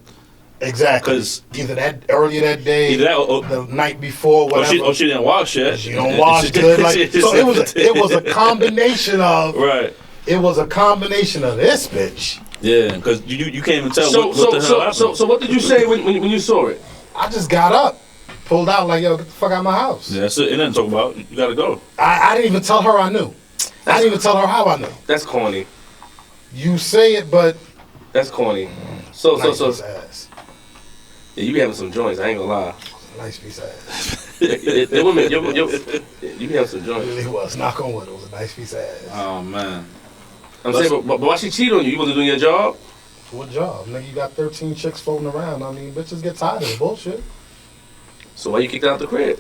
Exactly. Because either earlier that day, either that or the night before, whatever. Or she didn't wash yet. She don't wash good. Like, so it was a combination of. Right. It was a combination of this bitch. Yeah, because you can't even tell what the hell happened. So what did you say when you saw it? I just got up, pulled out like, yo, get the fuck out of my house. Yeah, that's it. Ain't nothing to talk about. You gotta go. I didn't even tell her I knew. I didn't even tell her how I knew. That's corny. You say it, but that's corny. So nice piece of ass. Yeah, you be having some joints. I ain't gonna lie. Nice piece of ass. The women, you be having some joints. It really was. Knock on wood. It was a nice piece of ass. Oh man. I'm saying, but why she cheat on you? You wasn't doing your job? What job? Nigga, you got 13 chicks floating around. I mean, bitches get tired of the bullshit. So why you kicked her out the crib?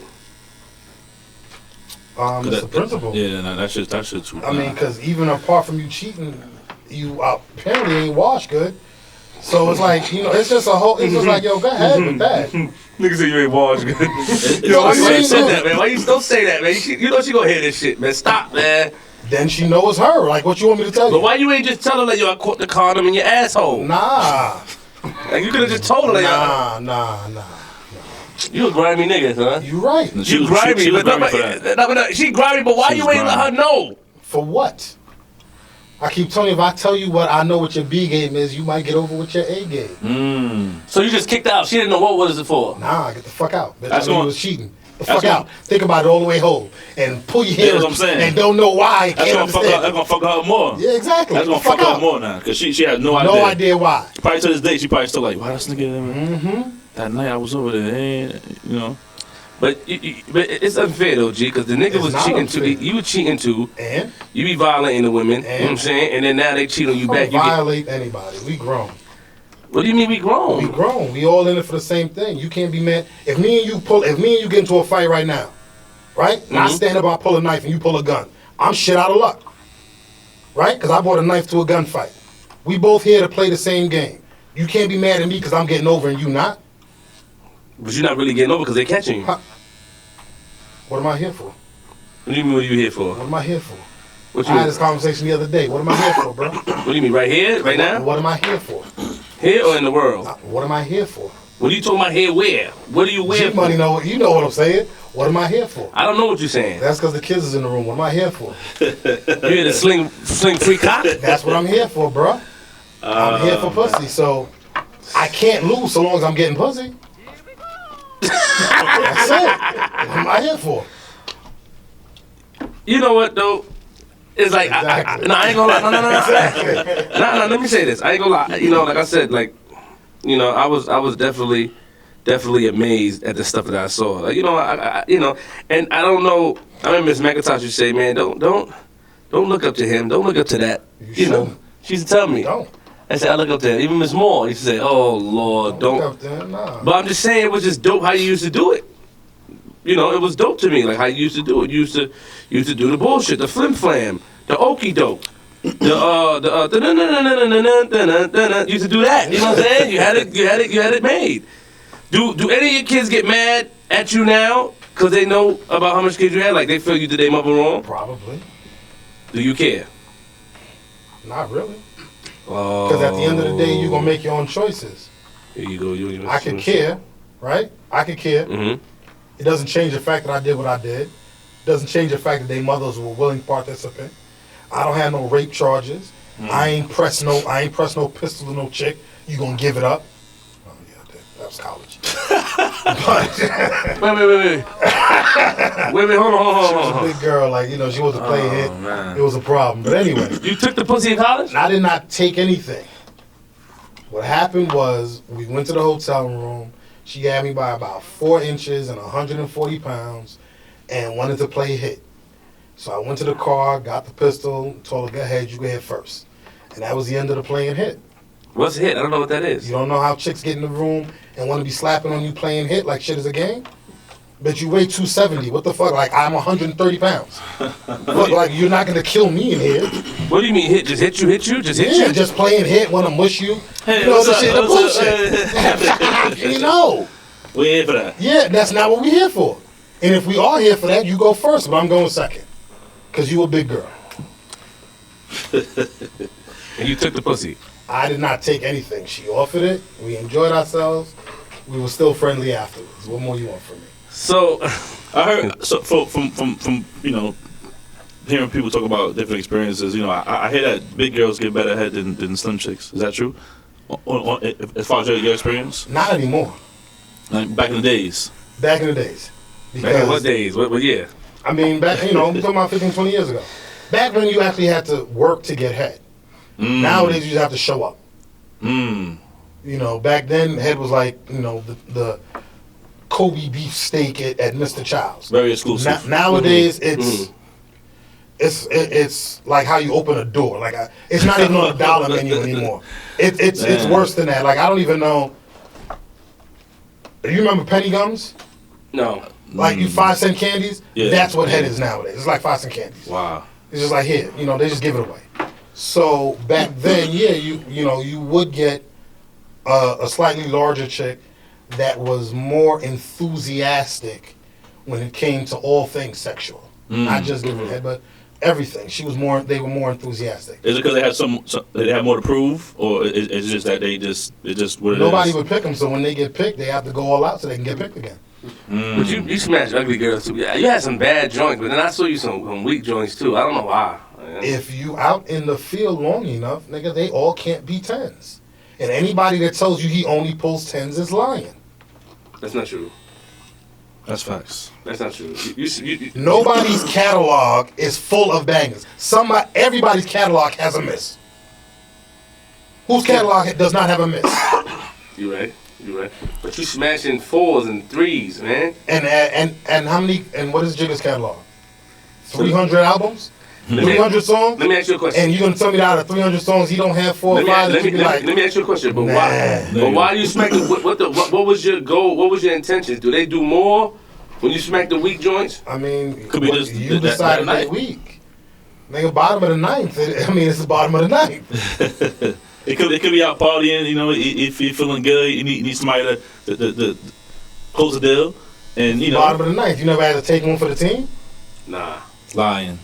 It's the principle. Yeah, no, that shit's true. I mean, because even apart from you cheating, you apparently ain't washed good. So it's like, you know, it's just like, yo, go ahead with that. Nigga say you ain't washed good. Yo, why you say that, man? Why you don't say that, man? You know she gonna hear this shit, man. Stop, man. Then she knows her. Like, what you want me to tell you? But why you ain't just tell her that, yo, I caught the condom in your asshole? Nah. Like, you could have just told her that. Nah. You a grimy nigga, huh? You right. You grimy. She was grimy for that. She grimy, but why you ain't let her know? For what? I keep telling you, if I tell you what your B game is, you might get over with your A game. So you just kicked her out. She didn't know what was it for. Nah, get the fuck out. Bitch, That's I knew you was cheating. The fuck out. Think about it all the way home. And pull your hair That's what I'm saying. and don't know why. That's gonna fuck her up more. Yeah, exactly. That's gonna fuck her up more now. Because she has no idea. No idea why. Probably to this day, she probably still like, why this nigga, that night I was over there, you know. But it's unfair though, G, because the nigga was cheating too. You were cheating too. And? You be violating the women. You know what I'm saying? And then now they cheat on you back. Don't violate anybody. We grown. What do you mean we grown? We grown. We all in it for the same thing. You can't be mad. If me and you get into a fight right now, right? And I stand up, I pull a knife, and you pull a gun. I'm shit out of luck. Right? Because I brought a knife to a gunfight. We both here to play the same game. You can't be mad at me because I'm getting over and you not. But you're not really getting over because they're catching you. What am I here for? What do you mean, what are you here for? What am I here for? What you I had this conversation the other day. What am I here for, bro? What do you mean, right here, right now? What am I here for? Here or in the world? What am I here for? What are you talking about here where? What do you wear for? G-Money you know what I'm saying. What am I here for? I don't know what you're saying. That's because the kids is in the room. What am I here for? You here to sling free cock? That's what I'm here for, bro. I'm here for pussy, so I can't lose so long as I'm getting pussy. That's it. What am I here for? You know what though? It's like Exactly. I ain't gonna lie. No. Exactly. No. Let me say this. I ain't gonna lie. You know, like I said, like, you know, I was definitely amazed at the stuff that I saw. Like, you know, and I don't know. I remember Miss McIntosh used to say, man, don't look up to him. Don't look up to that. You know, she used to tell me. Don't. I said, I look up to him. Even Miss Moore used to say, oh Lord, don't. Look up to him, nah. But I'm just saying, it was just dope how you used to do it. You know, it was dope to me, like how you used to do it. You used to do the bullshit, the flim flam, the okie doke, you used to do that. You know what I'm saying? You had it made. Do any of your kids get mad at you now because they know about how much kids you had? Like they feel you did their mother wrong? Probably. Do you care? Not really. Because at the end of the day, you're going to make your own choices. Here you go. I can care, right? I can care. Mm-hmm. It doesn't change the fact that I did what I did. It doesn't change the fact that their mothers were willing participants. I don't have no rape charges. I ain't pressed no pistol to no chick. You gonna give it up? Oh yeah, That was college. Wait, hold on. She was a big girl, like, you know, she wasn't playing hit. Man. It was a problem. But anyway, You took the pussy in college? I did not take anything. What happened was we went to the hotel room. She had me by about 4 inches and 140 pounds and wanted to play hit. So I went to the car, got the pistol, told her, go ahead, you go ahead first. And that was the end of the playing hit. What's hit? I don't know what that is. You don't know how chicks get in the room and want to be slapping on you playing hit like shit is a game? But you weigh 270. What the fuck? Like, I'm 130 pounds. But, like, you're not going to kill me in here. What do you mean hit? Just hit you? Just hit Yeah, you? just playing hit, want to mush you. Hey, You know, what's this up? shit, the What's up? bullshit. You know. We here for that. Yeah, that's not what we're here for. And if we are here for that, you go first, but I'm going second. Because you a big girl. And you took the pussy. I did not take anything. She offered it. We enjoyed ourselves. We were still friendly afterwards. What more you want from me? So, I heard from you know, hearing people talk about different experiences. You know, I hear that big girls get better head than slim chicks. Is that true? As far as your experience, Not anymore. like back in the days. Back in the days. back in what days? What year? I mean, back, you know, we're talking about 15, 20 years ago. Back when you actually had to work to get head. Nowadays, you just have to show up. Mm. You know, back then, head was like, you know, the Kobe beef steak at Mr. Child's. Very exclusive. Nowadays, it's like how you open a door. Like it's not even on a dollar menu anymore. It's worse than that. Like I don't even know. You remember penny gums? No. Like you 5-cent candies? Yeah. That's what head is nowadays. It's like 5-cent candies. Wow. It's just like here, you know, they just give it away. So back then, yeah, you know, you would get a slightly larger chick that was more enthusiastic when it came to all things sexual. Not just giving head, but everything. They were more enthusiastic. Is it because they had they have more to prove, or it's just that it's just what it is? Nobody would pick them, so when they get picked, they have to go all out so they can get picked again. But you smashed ugly girls too. Yeah, you had some bad joints, but then I saw you some weak joints too. I don't know why. If you out in the field long enough, nigga, they all can't be 10s. And anybody that tells you he only pulls 10s is lying. That's not true. That's facts. That's not true. You Nobody's catalog is full of bangers. Everybody's catalog has a miss. Whose catalog does not have a miss? You right. But you smashing 4s and 3s, man. And how many? And what is Jigga's catalog? 300 albums, 300 songs. Let me ask you a question. And you're gonna tell me that out of 300 songs, he don't have 4 or 5? Let me ask you a question. But why? But why you smack the what was your goal? What was your intentions? Do they do more when you smack the weak joints? I mean, Could be just you that decided night. that week. Nigga, bottom of the ninth. I mean, it's the bottom of the ninth. It could be out partying, you know. If you're feeling good, you need somebody to close the deal, and you know. Bottom of the ninth. You never had to take one for the team? Nah. Lying.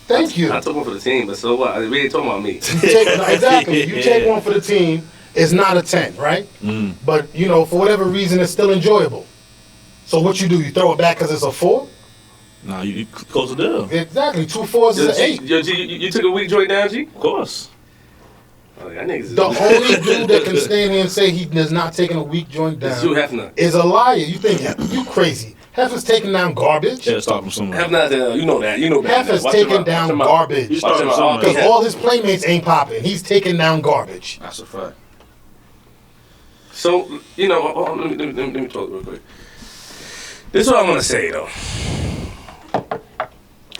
Thank you. I took one for the team, but so what? We ain't talking about me. Exactly. You take one for the team, it's not a 10, right? But, you know, for whatever reason, it's still enjoyable. So what you do, you throw it back because it's a 4? Nah, you close the deal. Exactly. 2 4s is an 8. You took a weak joint down, G? Of course. Oh, that nigga's The only dude that can stand here and say he is not taking a weak joint It's Hugh down Hefner. is a liar. You think you crazy. Hefner's taking down garbage. Yeah, start from somewhere. Hefner, you know that. You know that. Hefner's Watch him taking out. down Watch him out. garbage. You start from Watch him out. Because somewhere. all his playmates ain't popping. He's taking down garbage. That's a fact. So, you know, let me talk real quick. This is what I'm going to say, though.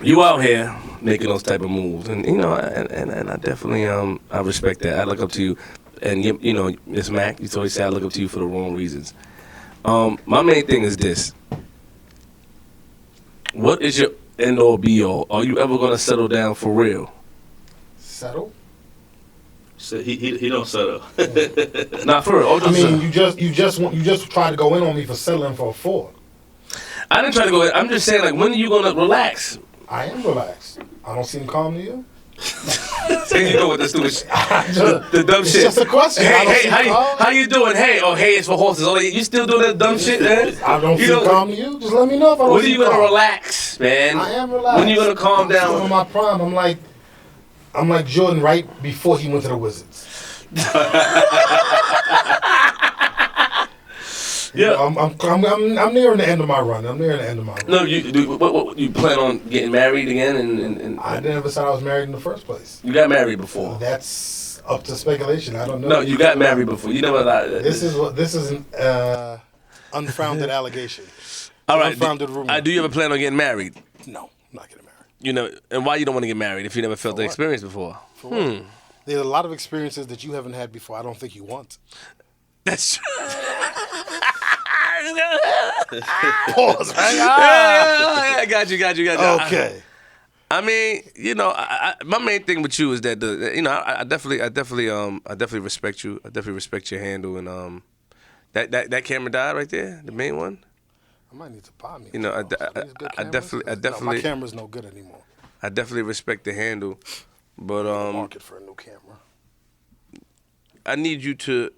You out here making those type of moves, and you know, and I definitely I respect that. I look up to you, and you know, Miss Mac, you always say I look up to you for the wrong reasons. My main thing is this: what is your end all be all? Are you ever gonna settle down for real? Settle? So he don't settle. Not for real. I mean, you just tried to go in on me for settling for a 4. I didn't try to go. I'm just saying, like, when are you gonna relax? I am relaxed. I don't seem calm to you. There you go with the stupid shit. The dumb It's shit. just a question. I don't Hey, seem hey, calm. how you doing? Hey, it's for horses. Oh, you still doing that dumb shit, man? I don't You seem know- calm to you. Just let me know if I don't When are you seem gonna calm. relax, man? I am relaxed. When are you gonna calm I'm still down? in my prime. I'm like Jordan right before he went to the Wizards. Yeah. I'm nearing the end of my run. No, you plan on getting married again? And I never said I was married in the first place. you got married before. That's up to speculation. I don't know. No, you got married before. You never lied. This is an unfounded allegation. All right. Unfounded rumor. Do you ever plan on getting married? No, I'm not getting married. You know, and why you don't want to get married if you never felt the what? experience before? For what? There's a lot of experiences that you haven't had before. I don't think you want. That's true. Pause. Right? Yeah, I got you. Okay. I mean, you know, my main thing with you is that I definitely respect you. I definitely respect your handle, and that camera died right there, the main one. I might need to buy me. You know, I definitely. No, my camera's no good anymore. I definitely respect the handle, but Market for a new camera. I need you to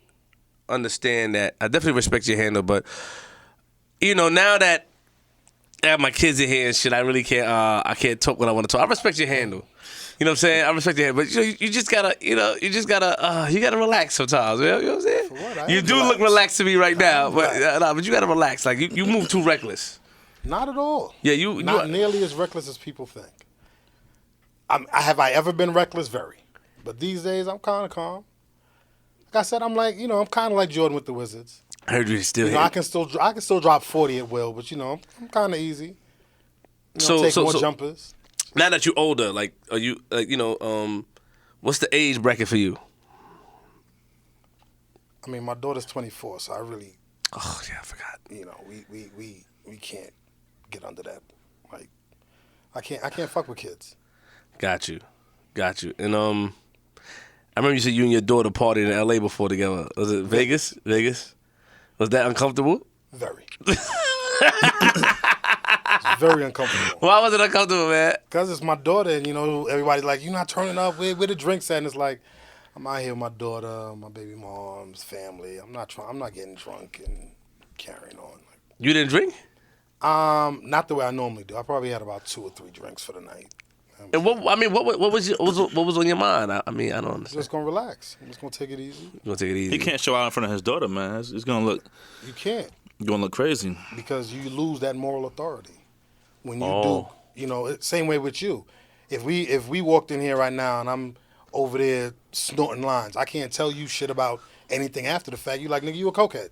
understand that I definitely respect your handle, but you know, now that I have my kids in here and shit, I really can't. I can't talk what I want to talk. I respect your handle. You know what I'm saying? I respect your handle, but you just gotta, you gotta relax sometimes. You know what I'm saying? For what? You do look relaxed to me right now, but you gotta relax. Like you move too reckless. Not at all. Yeah, you not nearly as reckless as people think. Have I ever been reckless? Very. But these days, I'm kind of calm. Like I said, I'm kind of like Jordan with the Wizards. I heard you still. I can still drop 40 at will, but I'm kind of easy. Take more jumpers. Now that you're older, like, are you what's the age bracket for you? I mean, my daughter's 24, so I really. Oh yeah, I forgot. We can't get under that. Like, I can't fuck with kids. Got you. And I remember you said you and your daughter partied in L.A. before together. Was it Vegas? Was that uncomfortable? Very. It's very uncomfortable. Why was it uncomfortable, man? Because it's my daughter, and everybody's like, "You're not turning up. Where the drinks at?" And it's like, I'm out here with my daughter, my baby mom's family. I'm not getting drunk and carrying on. You didn't drink? Not the way I normally do. I probably had about 2 or 3 drinks for the night. And what was on your mind? I mean, I don't understand. Just gonna relax. I'm just gonna take it easy. You gonna take it easy? He can't show out in front of his daughter, man. It's gonna look. You can't. You're gonna look crazy because you lose that moral authority when you do. Same way with you. If we walked in here right now and I'm over there snorting lines, I can't tell you shit about anything after the fact. You like, nigga, you a cokehead.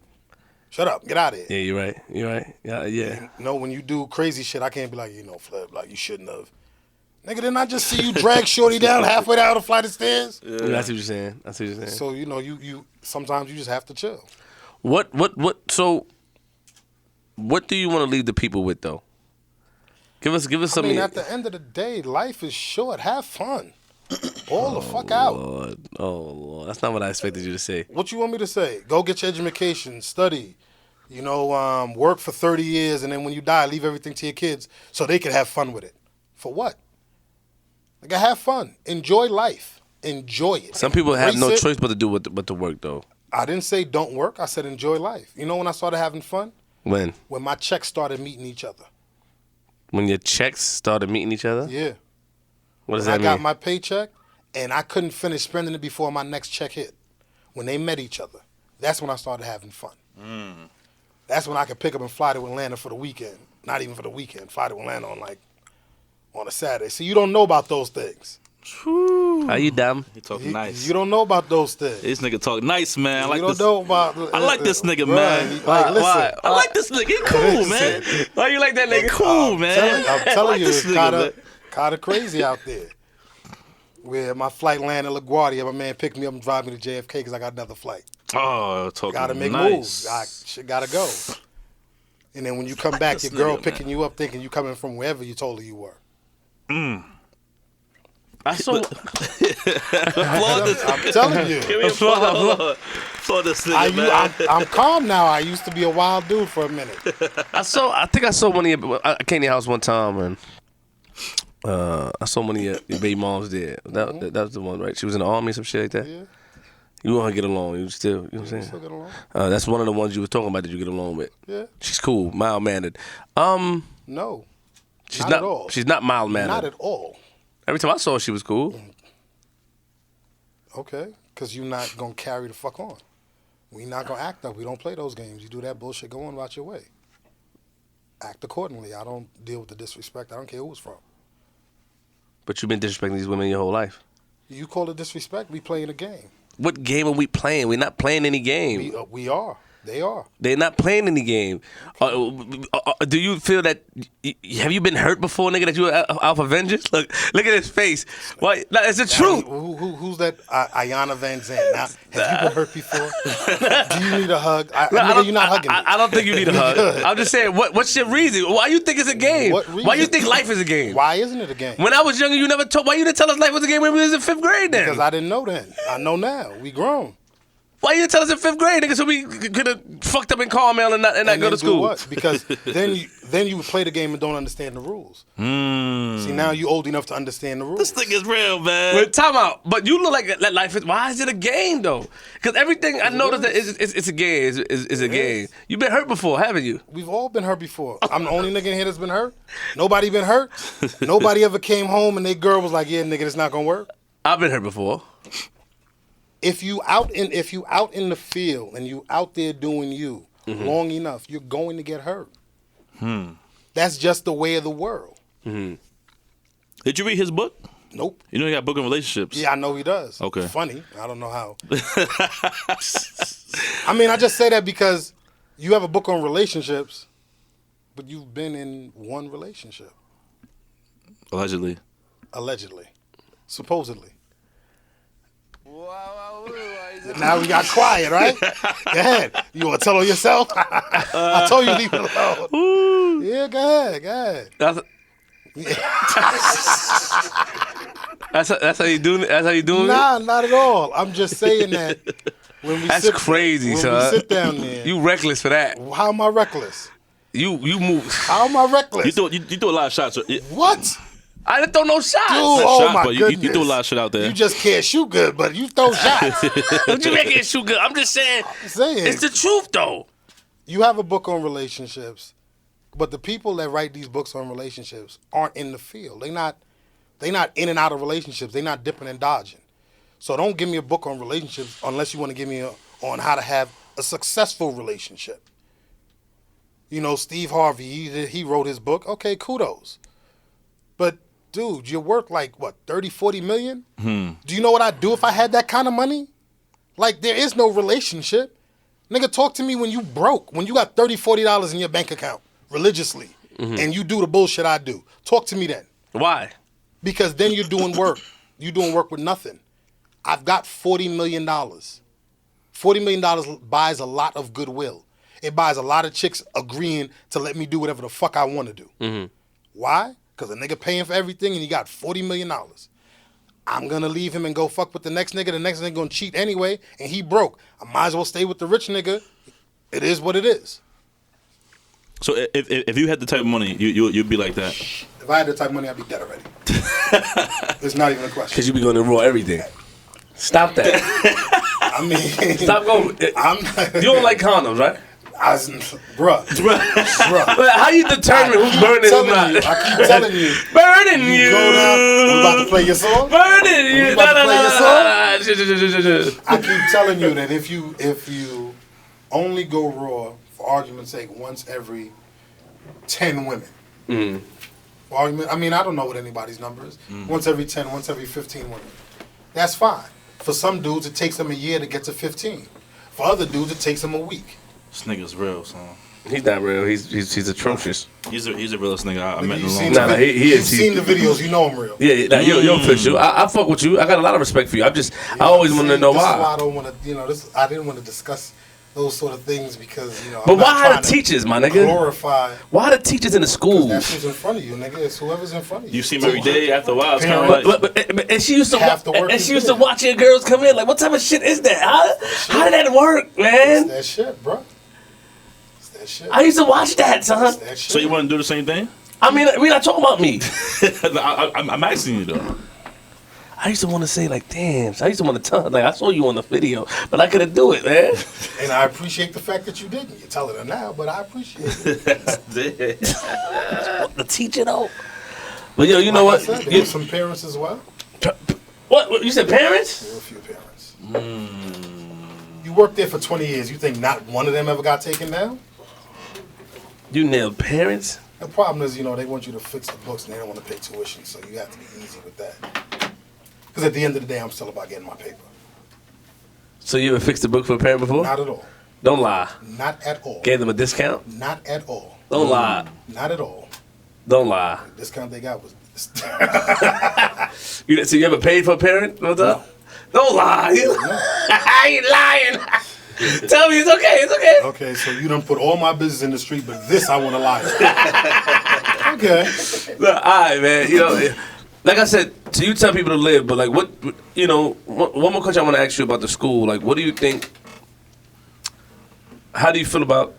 Shut up. Get out of here. Yeah, you're right. Yeah. When you do crazy shit, I can't be like, Flip, like you shouldn't have. Nigga, didn't I just see you drag Shorty down halfway down the flight of stairs? Yeah, I see what you're saying. So, you sometimes you just have to chill. So what do you want to leave the people with, though? Give us something. I mean, at the end of the day, life is short. Have fun. Ball the fuck out. Lord. Oh, Lord. That's not what I expected you to say. What you want me to say? Go get your education, study, work for 30 years, and then when you die, leave everything to your kids so they can have fun with it. For what? Like, have fun. Enjoy life. Enjoy it. Some people have no choice but to do but to work, though. I didn't say don't work. I said enjoy life. You know when I started having fun? When? When my checks started meeting each other. When your checks started meeting each other? Yeah. What does that mean? I got my paycheck, and I couldn't finish spending it before my next check hit. When they met each other, that's when I started having fun. That's when I could pick up and fly to Atlanta for the weekend. Not even for the weekend. Fly to Atlanta on a Saturday. See, you don't know about those things. Are you dumb? He talking nice. You don't know about those things. This nigga talk nice, man. I like this nigga, man. Why? I like this nigga. He cool, man. Why you like that nigga? He cool, man. I'm telling you, it's nigga, kind of crazy out there. Where my flight landed at LaGuardia, my man picked me up and drive me to JFK because I got another flight. Oh, talking gotta make nice. moves. Shit gotta go. And then when you come back, your girl picking you up thinking you coming from wherever you told her you were. I saw. I'm telling you. Give me applaud this nigga, man. I'm calm now. I used to be a wild dude for a minute. I think I saw one of your. I came to your house one time and I saw one of your baby moms there. That was the one, right? She was in the army, some shit like that. Yeah. You want her to get along? You still, you know what I'm saying? Still get along. That's one of the ones you were talking about that you get along with. Yeah. She's cool, mild mannered. No. She's not at all. She's not mild mannered. Not at all. Every time I saw her, she was cool. Okay, because you're not going to carry the fuck on. We not gonna act up. We don't play those games. You do that bullshit, go on about your way. Act accordingly. I don't deal with the disrespect. I don't care who it's from. But you've been disrespecting these women your whole life. You call it disrespect, we playing a game. What game are we playing? We're not playing any game. We are. They are. They're not playing any game. Do you feel that? Have you been hurt before, nigga? That you were Alpha Avengers? Look at his face. Why? No, it's the truth. Who's that? Ayana Van Zandt. Now, have you been hurt before? Do you need a hug? You're not hugging me. I don't think you need a hug. I'm just saying. What's your reason? Why you think it's a game? Why you think life is a game? Why isn't it a game? When I was younger, you never told. Why you didn't tell us life was a game when we was in 5th grade? Then because I didn't know then. I know now. We grown. Why you didn't tell us in 5th grade, nigga, so we could have fucked up in Carmel and not go to school? What? Because then you would play the game and don't understand the rules. See, now you old enough to understand the rules. This thing is real, man. Wait, time out. But you look like that life is. Why is it a game though? Because everything I noticed that it's a game. It's a game. You've been hurt before, haven't you? We've all been hurt before. I'm the only nigga in here that's been hurt. Nobody been hurt. Nobody ever came home and their girl was like, "Yeah, nigga, it's not gonna work." I've been hurt before. If you out in the field and you out there doing you long enough, you're going to get hurt. That's just the way of the world. Did you read his book? Nope. You know he got a book on relationships. Yeah, I know he does. Okay. Funny. I don't know how. I mean, I just say that because you have a book on relationships, but you've been in one relationship. Allegedly. Supposedly. Now we got quiet, right? Go ahead. You want to tell on yourself? I told you to leave it alone. Yeah, go ahead. That's how you doing it? That's how you doing it? Nah, not at all. I'm just saying that when we That's crazy, son. We sit down there. You reckless for that. How am I reckless? You move. How am I reckless? You throw a lot of shots. What? I didn't throw no shots. Dude, oh my goodness. You throw a lot of shit out there. You just can't shoot good, but you throw shots. What you mean I can't shoot good? I'm just saying. It's the truth, though. You have a book on relationships, but the people that write these books on relationships aren't in the field. They not in and out of relationships. They're not dipping and dodging. So don't give me a book on relationships unless you want to give me on how to have a successful relationship. You know, Steve Harvey, he wrote his book. Okay, kudos. But dude, you're worth like, what, 30, 40 million? Do you know what I'd do if I had that kind of money? Like, there is no relationship. Nigga, talk to me when you broke, when you got $30, $40 in your bank account religiously, and you do the bullshit I do. Talk to me then. Why? Because then you're doing work. You're doing work with nothing. I've got $40 million. $40 million buys a lot of goodwill. It buys a lot of chicks agreeing to let me do whatever the fuck I want to do. Why? Because a nigga paying for everything and he got $40 million. I'm going to leave him and go fuck with the next nigga. The next nigga going to cheat anyway, and he broke. I might as well stay with the rich nigga. It is what it is. So if you had the type of money, you'd be like that? If I had the type of money, I'd be dead already. It's not even a question. Because you be going to raw everything. Stop that. I mean... Stop going. You don't like condoms, right? Bruh. But how you determine who's burning and who's not? I keep telling you. Burning you. Go down. We about to play your song? Burning you. We about to play your song? I keep telling you that if you only go raw, for argument's sake, once every 10 women. For argument, I mean, I don't know what anybody's number is. Once every 10, once every 15 women. That's fine. For some dudes, it takes them a year to get to 15. For other dudes, it takes them a week. This nigga's real, son. He's not real. He's atrocious. He's the realest nigga I met in a long time. time. You've seen the videos. You know I'm real. Yeah, you're official. I fuck with you. I got a lot of respect for you. I always want to know why. This is why I don't want to. I didn't want to discuss those sort of things because But why the teachers, my nigga? Glorify. Why the teachers in the school? That's who's in front of you, nigga. It's whoever's in front of you. You see him every day. After a while, it's kind of like. And she used to watch your girls come in. Like, what type of shit is that? How did that work, man? It's that shit, bro. Shit. I used to watch that, son. So you want to do the same thing? I mean, we're not talking about me. I'm asking you though. I used to want to say like, damn. I used to want to tell her, like, I saw you on the video, but I couldn't do it, man. And I appreciate the fact that you didn't. You're telling her now, but I appreciate it. The teacher though. But yo, you know what? There were some parents as well. What? You said parents? There were a few parents. You You worked there for 20 years. You think not one of them ever got taken down? You nailed parents? The problem is, you know, they want you to fix the books and they don't want to pay tuition, so you have to be easy with that. Because at the end of the day, I'm still about getting my paper. So you ever fixed a book for a parent before? Not at all. Don't lie. Not at all. Gave them a discount? Not at all. Don't lie. Not at all. Don't lie. The discount they got was... So you ever paid for a parent? What's up? Don't lie. I ain't lying. Tell me it's okay. It's okay. Okay, so you done put all my business in the street, but this I want to lie. Okay. Look, all right, man. You know, like I said, so you tell people to live, but like, what? You know, one more question I want to ask you about the school. Like, what do you think? How do you feel about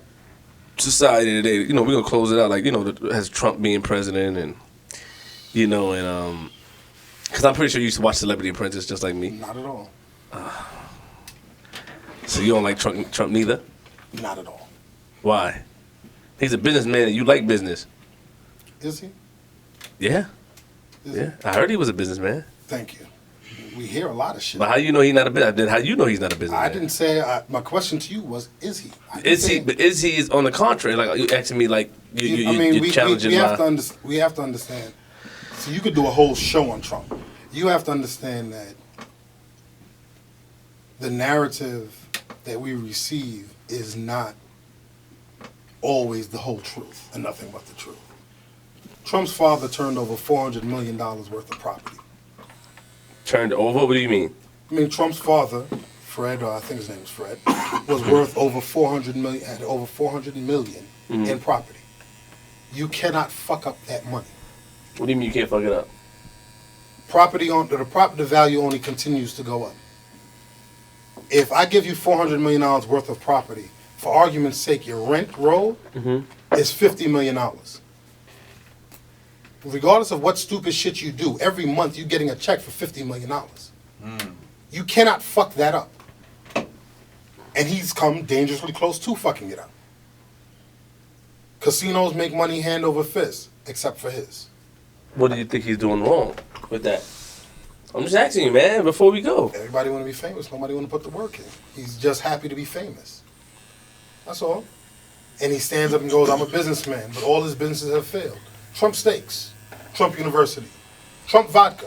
society today? You know, we're gonna close it out. Like, you know, has Trump being president, and you know, and because I'm pretty sure you used to watch Celebrity Apprentice just like me. Not at all. So you don't like Trump neither? Not at all. Why? He's a businessman and you like business. Is he? Yeah. Is Yeah. I heard he was a businessman. Thank you. We hear a lot of shit. But how you know he's not a businessman? How you know he's not a businessman? I didn't say. My question to you was, is he? Is he? But is he? On the contrary, like you asking me, like you're challenging we my. we have to understand. So you could do a whole show on Trump. You have to understand that the narrative that we receive is not always the whole truth and nothing but the truth. Trump's father turned over $400 million worth of property. Turned over? What do you mean? I mean, Trump's father, Fred, or I think his name is Fred, was worth over 400 million, had over 400 million in property. You cannot fuck up that money. What do you mean you can't fuck it up? The property value only continues to go up. If I give you $400 million worth of property, for argument's sake, your rent roll is $50 million. Regardless of what stupid shit you do, every month you're getting a check for $50 million. You cannot fuck that up. And he's come dangerously close to fucking it up. Casinos make money hand over fist, except for his. What do you think he's doing wrong with that? I'm just asking you, man, before we go. Everybody want to be famous. Nobody want to put the work in. He's just happy to be famous. That's all. And he stands up and goes, I'm a businessman, but all his businesses have failed. Trump Steaks, Trump University, Trump Vodka.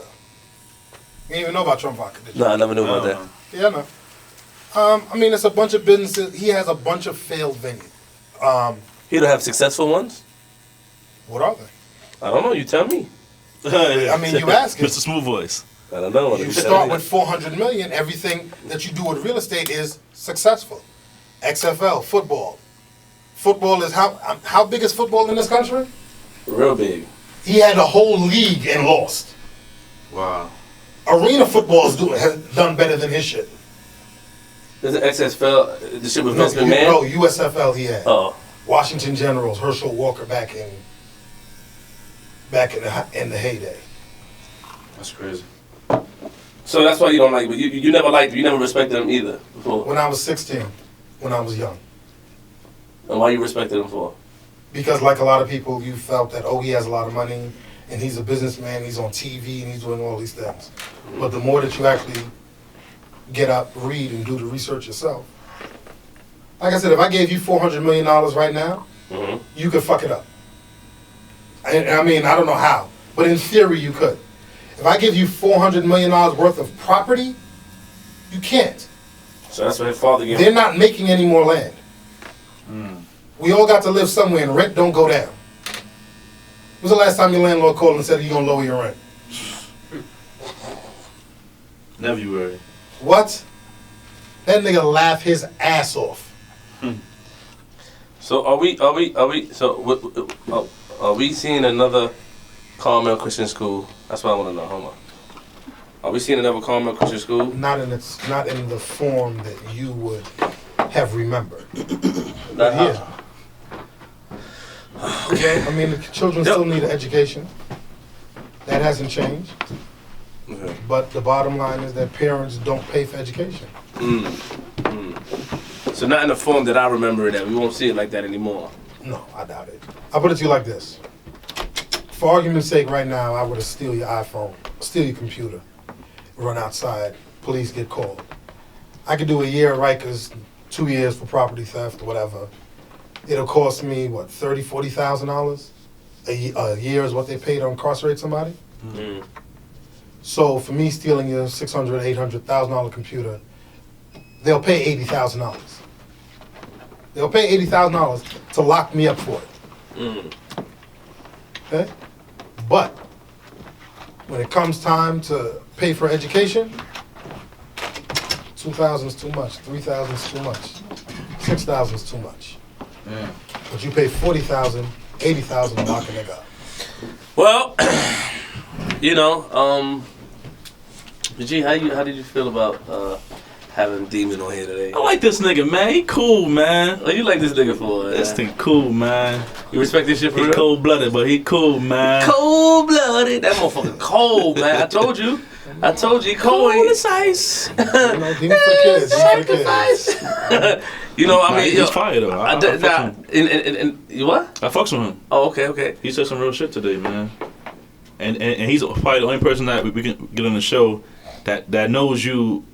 You didn't even know about Trump Vodka, did you? No, I never knew about that. Yeah, I know. I mean, it's a bunch of businesses. He has a bunch of failed venues. He don't have successful ones? What are they? I don't know. You tell me. I mean, you ask him. Mr. Smooth Voice. I don't know. You start with 400 million. Everything that you do with real estate is successful. XFL, football. Football is how big is football in this country? Real big. He had a whole league and lost. Wow. Arena football has done better than his shit. There's an XFL, the shit with Vince McMahon? No, USFL he had. Oh. Washington Generals, Herschel Walker back in the heyday. That's crazy. So that's why you don't like, you never liked him, you never respected him either before. When I was 16, when I was young. And why you respected him for? Because like a lot of people, you felt that, oh, he has a lot of money, and he's a businessman, he's on TV, and he's doing all these things. But the more that you actually get up, read, and do the research yourself. Like I said, if I gave you $400 million right now, you could fuck it up. I mean, I don't know how, but in theory you could. If I give you $400 million worth of property, you can't. So that's what his father gave They're not making any more land. We all got to live somewhere, and rent don't go down. When was the last time your landlord called and said you're going to lower your rent? February. What? That nigga laugh his ass off. So are we seeing another Carmel Christian School? That's what I want to know. Hold on. Are we seeing another Carmel Christian School? Not in the form that you would have remembered. Not here. Okay, I mean, the children still need an education. That hasn't changed. Okay. But the bottom line is that parents don't pay for education. So not in the form that I remember it at. We won't see it like that anymore. No, I doubt it. I'll put it to you like this. For argument's sake, right now, I would steal your iPhone, steal your computer, run outside, police get called. I could do a year at Rikers, 2 years for property theft or whatever. It'll cost me, what, $30,000, $40,000? A year is what they pay to incarcerate somebody. Mm. So for me stealing your $600,000, $800,000 computer, they'll pay $80,000. They'll pay $80,000 to lock me up for it. Mm. Okay? But when it comes time to pay for education, $2,000 is too much, $3,000 is too much, $6,000 is too much. Yeah. But you pay $40,000, $80,000 to lock a nigga up. Well, you know, G, how did you feel about having Demon on here today? I like this nigga, man. He cool, man. Oh, you like this nigga for This thing cool, man. You respect this shit for He real? cold-blooded, but he cool, man. Cold-blooded. That motherfucker cold, man. I told you. He cold. Cool as ice. You know, demon for kids, demon for kids. You know, I mean, he's yo, fire though. I fucks with him. and you what? I fucks with him. Oh, okay. He said some real shit today, man. And he's probably the only person that we can get on the show that knows you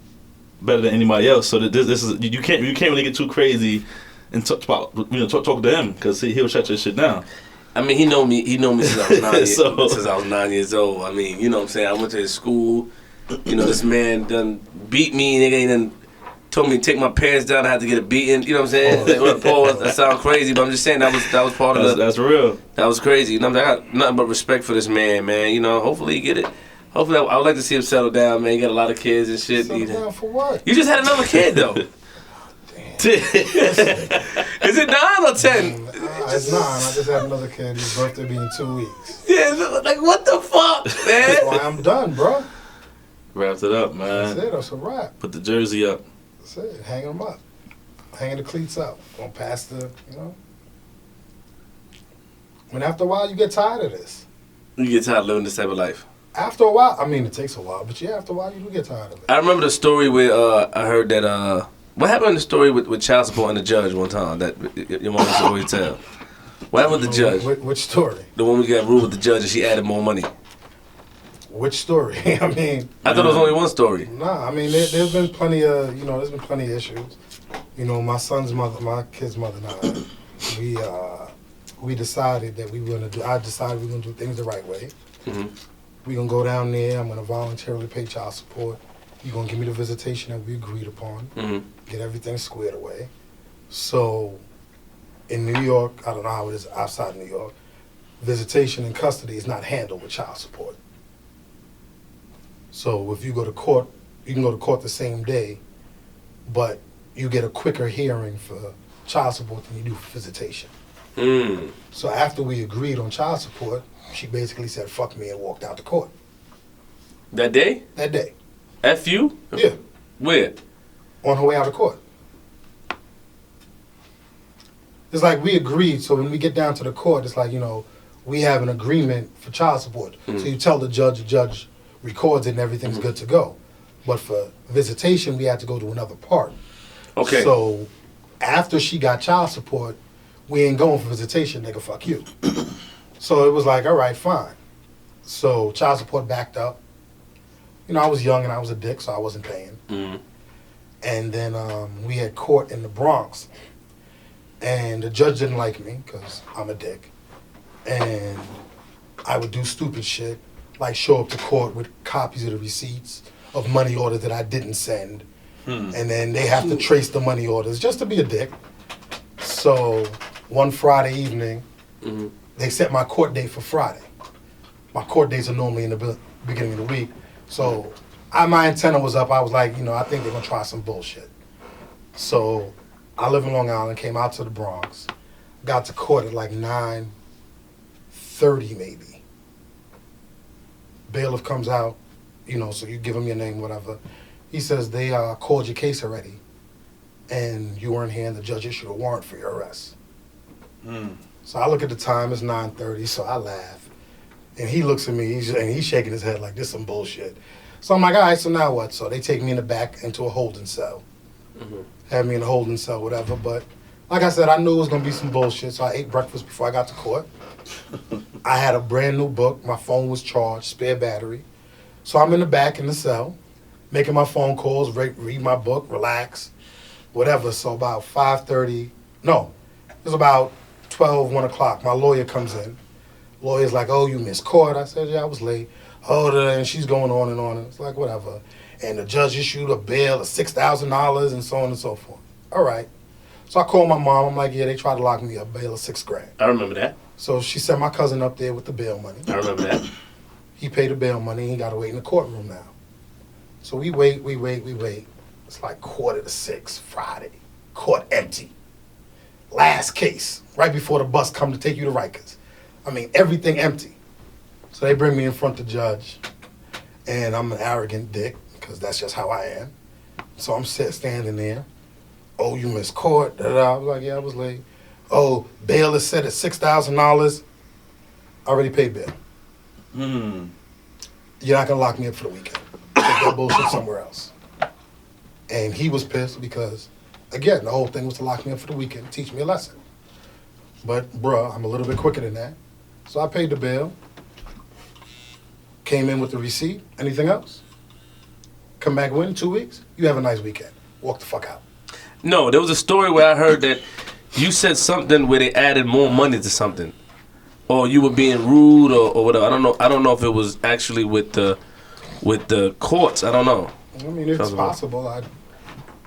better than anybody else. So that this is you can't really get too crazy and talk to him because he'll shut your shit down. I mean, he know me since I was 9 years, So- since I was 9 years old. I mean, you know what I'm saying? I went to his school. You know, this man done beat me, nigga, and then told me to take my pants down. I had to get a beating. You know what I'm saying? That sounds crazy, but I'm just saying that was part of That's real. That was crazy. You know, I got nothing but respect for this man, man. You know, hopefully he get it. Hopefully, I would like to see him settle down, man. He got a lot of kids and shit. Settle down for what? You just had another kid, though. Is it 9 or 10? It's 9. I just had another kid. His birthday be in 2 weeks. Yeah, like what the fuck, That's man? why I'm done, bro. Wrapped it up, man. That's it. That's a wrap. Put the jersey up. That's it. Hang them up. Hanging the cleats up. Going past the, you know. When after a while you get tired of this. You get tired of living this type of life. After a while, I mean, it takes a while, but yeah, after a while you do get tired of it. I remember the story where I heard that. What happened in the story with child support and the judge one time that your mom used to always tell? What happened with the judge? Which story? The one we got ruled with the judge and she added more money. Which story? I mean, I thought it was only one story. nah. I mean, there's been plenty of, you know, there's been plenty of issues. You know, my son's mother, my kid's mother, and I, we decided that we were gonna do. I decided we were gonna do things the right way. Mm-hmm. We're gonna go down there. I'm gonna voluntarily pay child support. You're gonna give me the visitation that we agreed upon. Mm-hmm. Get everything squared away. So, in New York, I don't know how it is outside New York. Visitation and custody is not handled with child support. So if you go to court, you can go to court the same day, but you get a quicker hearing for child support than you do for visitation. Mm. So after we agreed on child support, she basically said, fuck me, and walked out the court That day? that day. F you? Yeah, Where? on her way out of court. It's like we agreed, so when we get down to the court, it's like, you know, we have an agreement for child support. So you tell the judge records it and everything's good to go. But for visitation, we had to go to another part. Okay. So after she got child support, we ain't going for visitation, nigga, fuck you. So it was like, all right, fine. So child support backed up. You know, I was young and I was a dick, so I wasn't paying. Mm-hmm. And then we had court in the Bronx. And the judge didn't like me because I'm a dick. And I would do stupid shit, like show up to court with copies of the receipts of money orders that I didn't send. And then they have to trace the money orders just to be a dick. So one Friday evening, they set my court date for Friday. My court dates are normally in the beginning of the week. So my antenna was up. I was like, you know, I think they're going to try some bullshit. So I live in Long Island, came out to the Bronx, got to court at like 9:30 maybe. Bailiff comes out, you know, so you give him your name, whatever. He says, they called your case already, and you weren't here, and the judge issued a warrant for your arrest. So I look at the time, it's 9:30, so I laugh. And he looks at me, he's shaking his head like, this some bullshit. So I'm like, all right, so now what? So they take me in the back into a holding cell. Have me in a holding cell, whatever. But like I said, I knew it was going to be some bullshit, so I ate breakfast before I got to court. I had a brand new book. My phone was charged, spare battery. So I'm in the back in the cell. making my phone calls, read my book, relax, whatever. So about 5:30, no, it was about 12, 1 o'clock. My lawyer comes in. Lawyer's like, oh, you missed court. I said, yeah, I was late. Oh, and she's going on and on. It's like, whatever. And the judge issued a bail of $6,000 and so on and so forth. All right. So I called my mom. I'm like, yeah, they tried to lock me up, bail of $6,000. I remember that. So she sent my cousin up there with the bail money. I remember that. He paid the bail money. He got to wait in the courtroom now. So we wait. It's like 5:45 Friday. Court empty. Last case, right before the bus come to take you to Rikers. I mean, everything empty. So they bring me in front of the judge, and I'm an arrogant dick, because that's just how I am. So I'm standing there. Oh, you missed court. Da-da-da. I was like, yeah, I was late. Oh, bail is set at $6,000. I already paid bail. You're not going to lock me up for the weekend. Take that bullshit somewhere else. And he was pissed because, again, the whole thing was to lock me up for the weekend, teach me a lesson. But, bruh, I'm a little bit quicker than that. So I paid the bail. Came in with the receipt. Anything else? Come back in 2 weeks. You have a nice weekend. Walk the fuck out. No, there was a story where I heard that you said something where they added more money to something, or you were being rude or whatever. I don't know if it was actually with the courts. I don't know. I mean, it's possible. I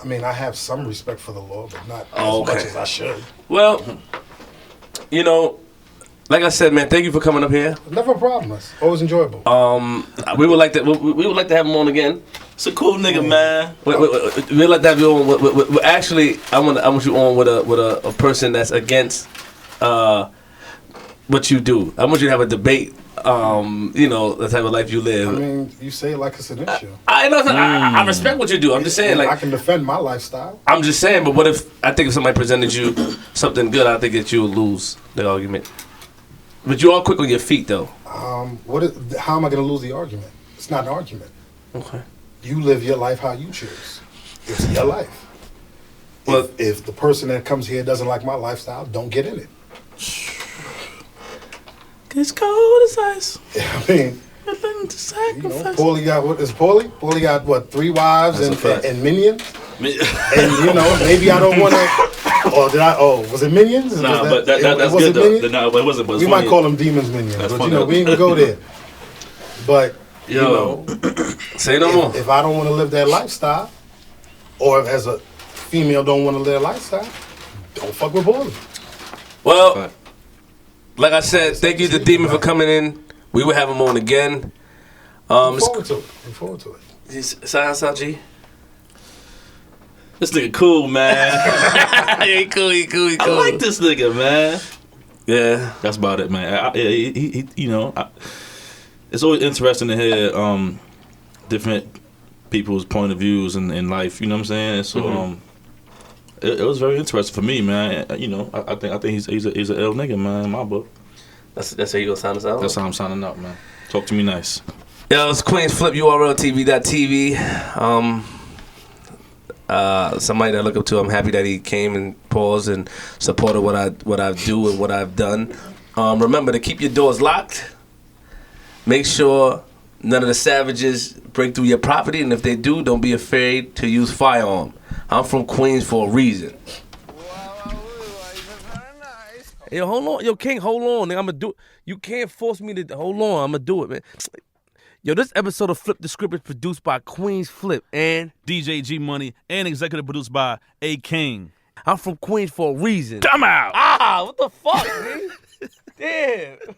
mean, I have some respect for the law, but not as much as I should. Well, you know, like I said, man, thank you for coming up here. Never a problem. It's always enjoyable. We would like to have him on again. It's a cool nigga, man. We'd like to have you on. Actually, I want you on with a person that's against what you do. I want you to have a debate. You know, the type of life you live. I mean, you say it like it's an issue. I respect what you do. I'm just saying, like, I can defend my lifestyle. I'm just saying, but what if somebody presented you something good? I think that you would lose the argument. But you are quick on your feet, though. How am I going to lose the argument? It's not an argument. Okay. You live your life how you choose. It's your life. Well, if the person that comes here doesn't like my lifestyle, don't get in it. It's cold as ice. I mean, Nothing to sacrifice. Paulie got what is Paulie? Paulie got what, 3 wives and minions? And you know, maybe I don't want to. Or did I? Oh, was it minions? Nah, but that's good though. No, it wasn't. We might call them demons minions, but you know, we ain't gonna go there. But you know, say no more. If I don't want to live that lifestyle, or if as a female don't want to live that lifestyle, don't fuck with Paulie. Well, like I said, thank you to Demon for coming in. We will have him on again. Look forward to it. Silence out, G. This nigga cool, man. He cool. I like this nigga, man. Yeah, that's about it, man. He you know, it's always interesting to hear different people's point of views in life. You know what I'm saying? So it was very interesting for me, man. You know, I think he's an ill nigga, man. In my book. That's how you gonna sign us out. That's how I'm signing out, man. Talk to me nice. Yo, it's Queenzflip, URLTV.tv. Somebody that I look up to. I'm happy that he came and paused and supported what I do and what I've done. Remember to keep your doors locked. Make sure none of the savages break through your property, and if they do, don't be afraid to use firearm. I'm from Queens for a reason. Yo, hold on. Yo, King, hold on. I'm gonna do it. You can't force me to hold on. I'm gonna do it, man. Yo, this episode of Flip the Script is produced by Queenzflip and DJ G Money and executive produced by A King. I'm from Queens for a reason. Come out. What the fuck, man? Damn.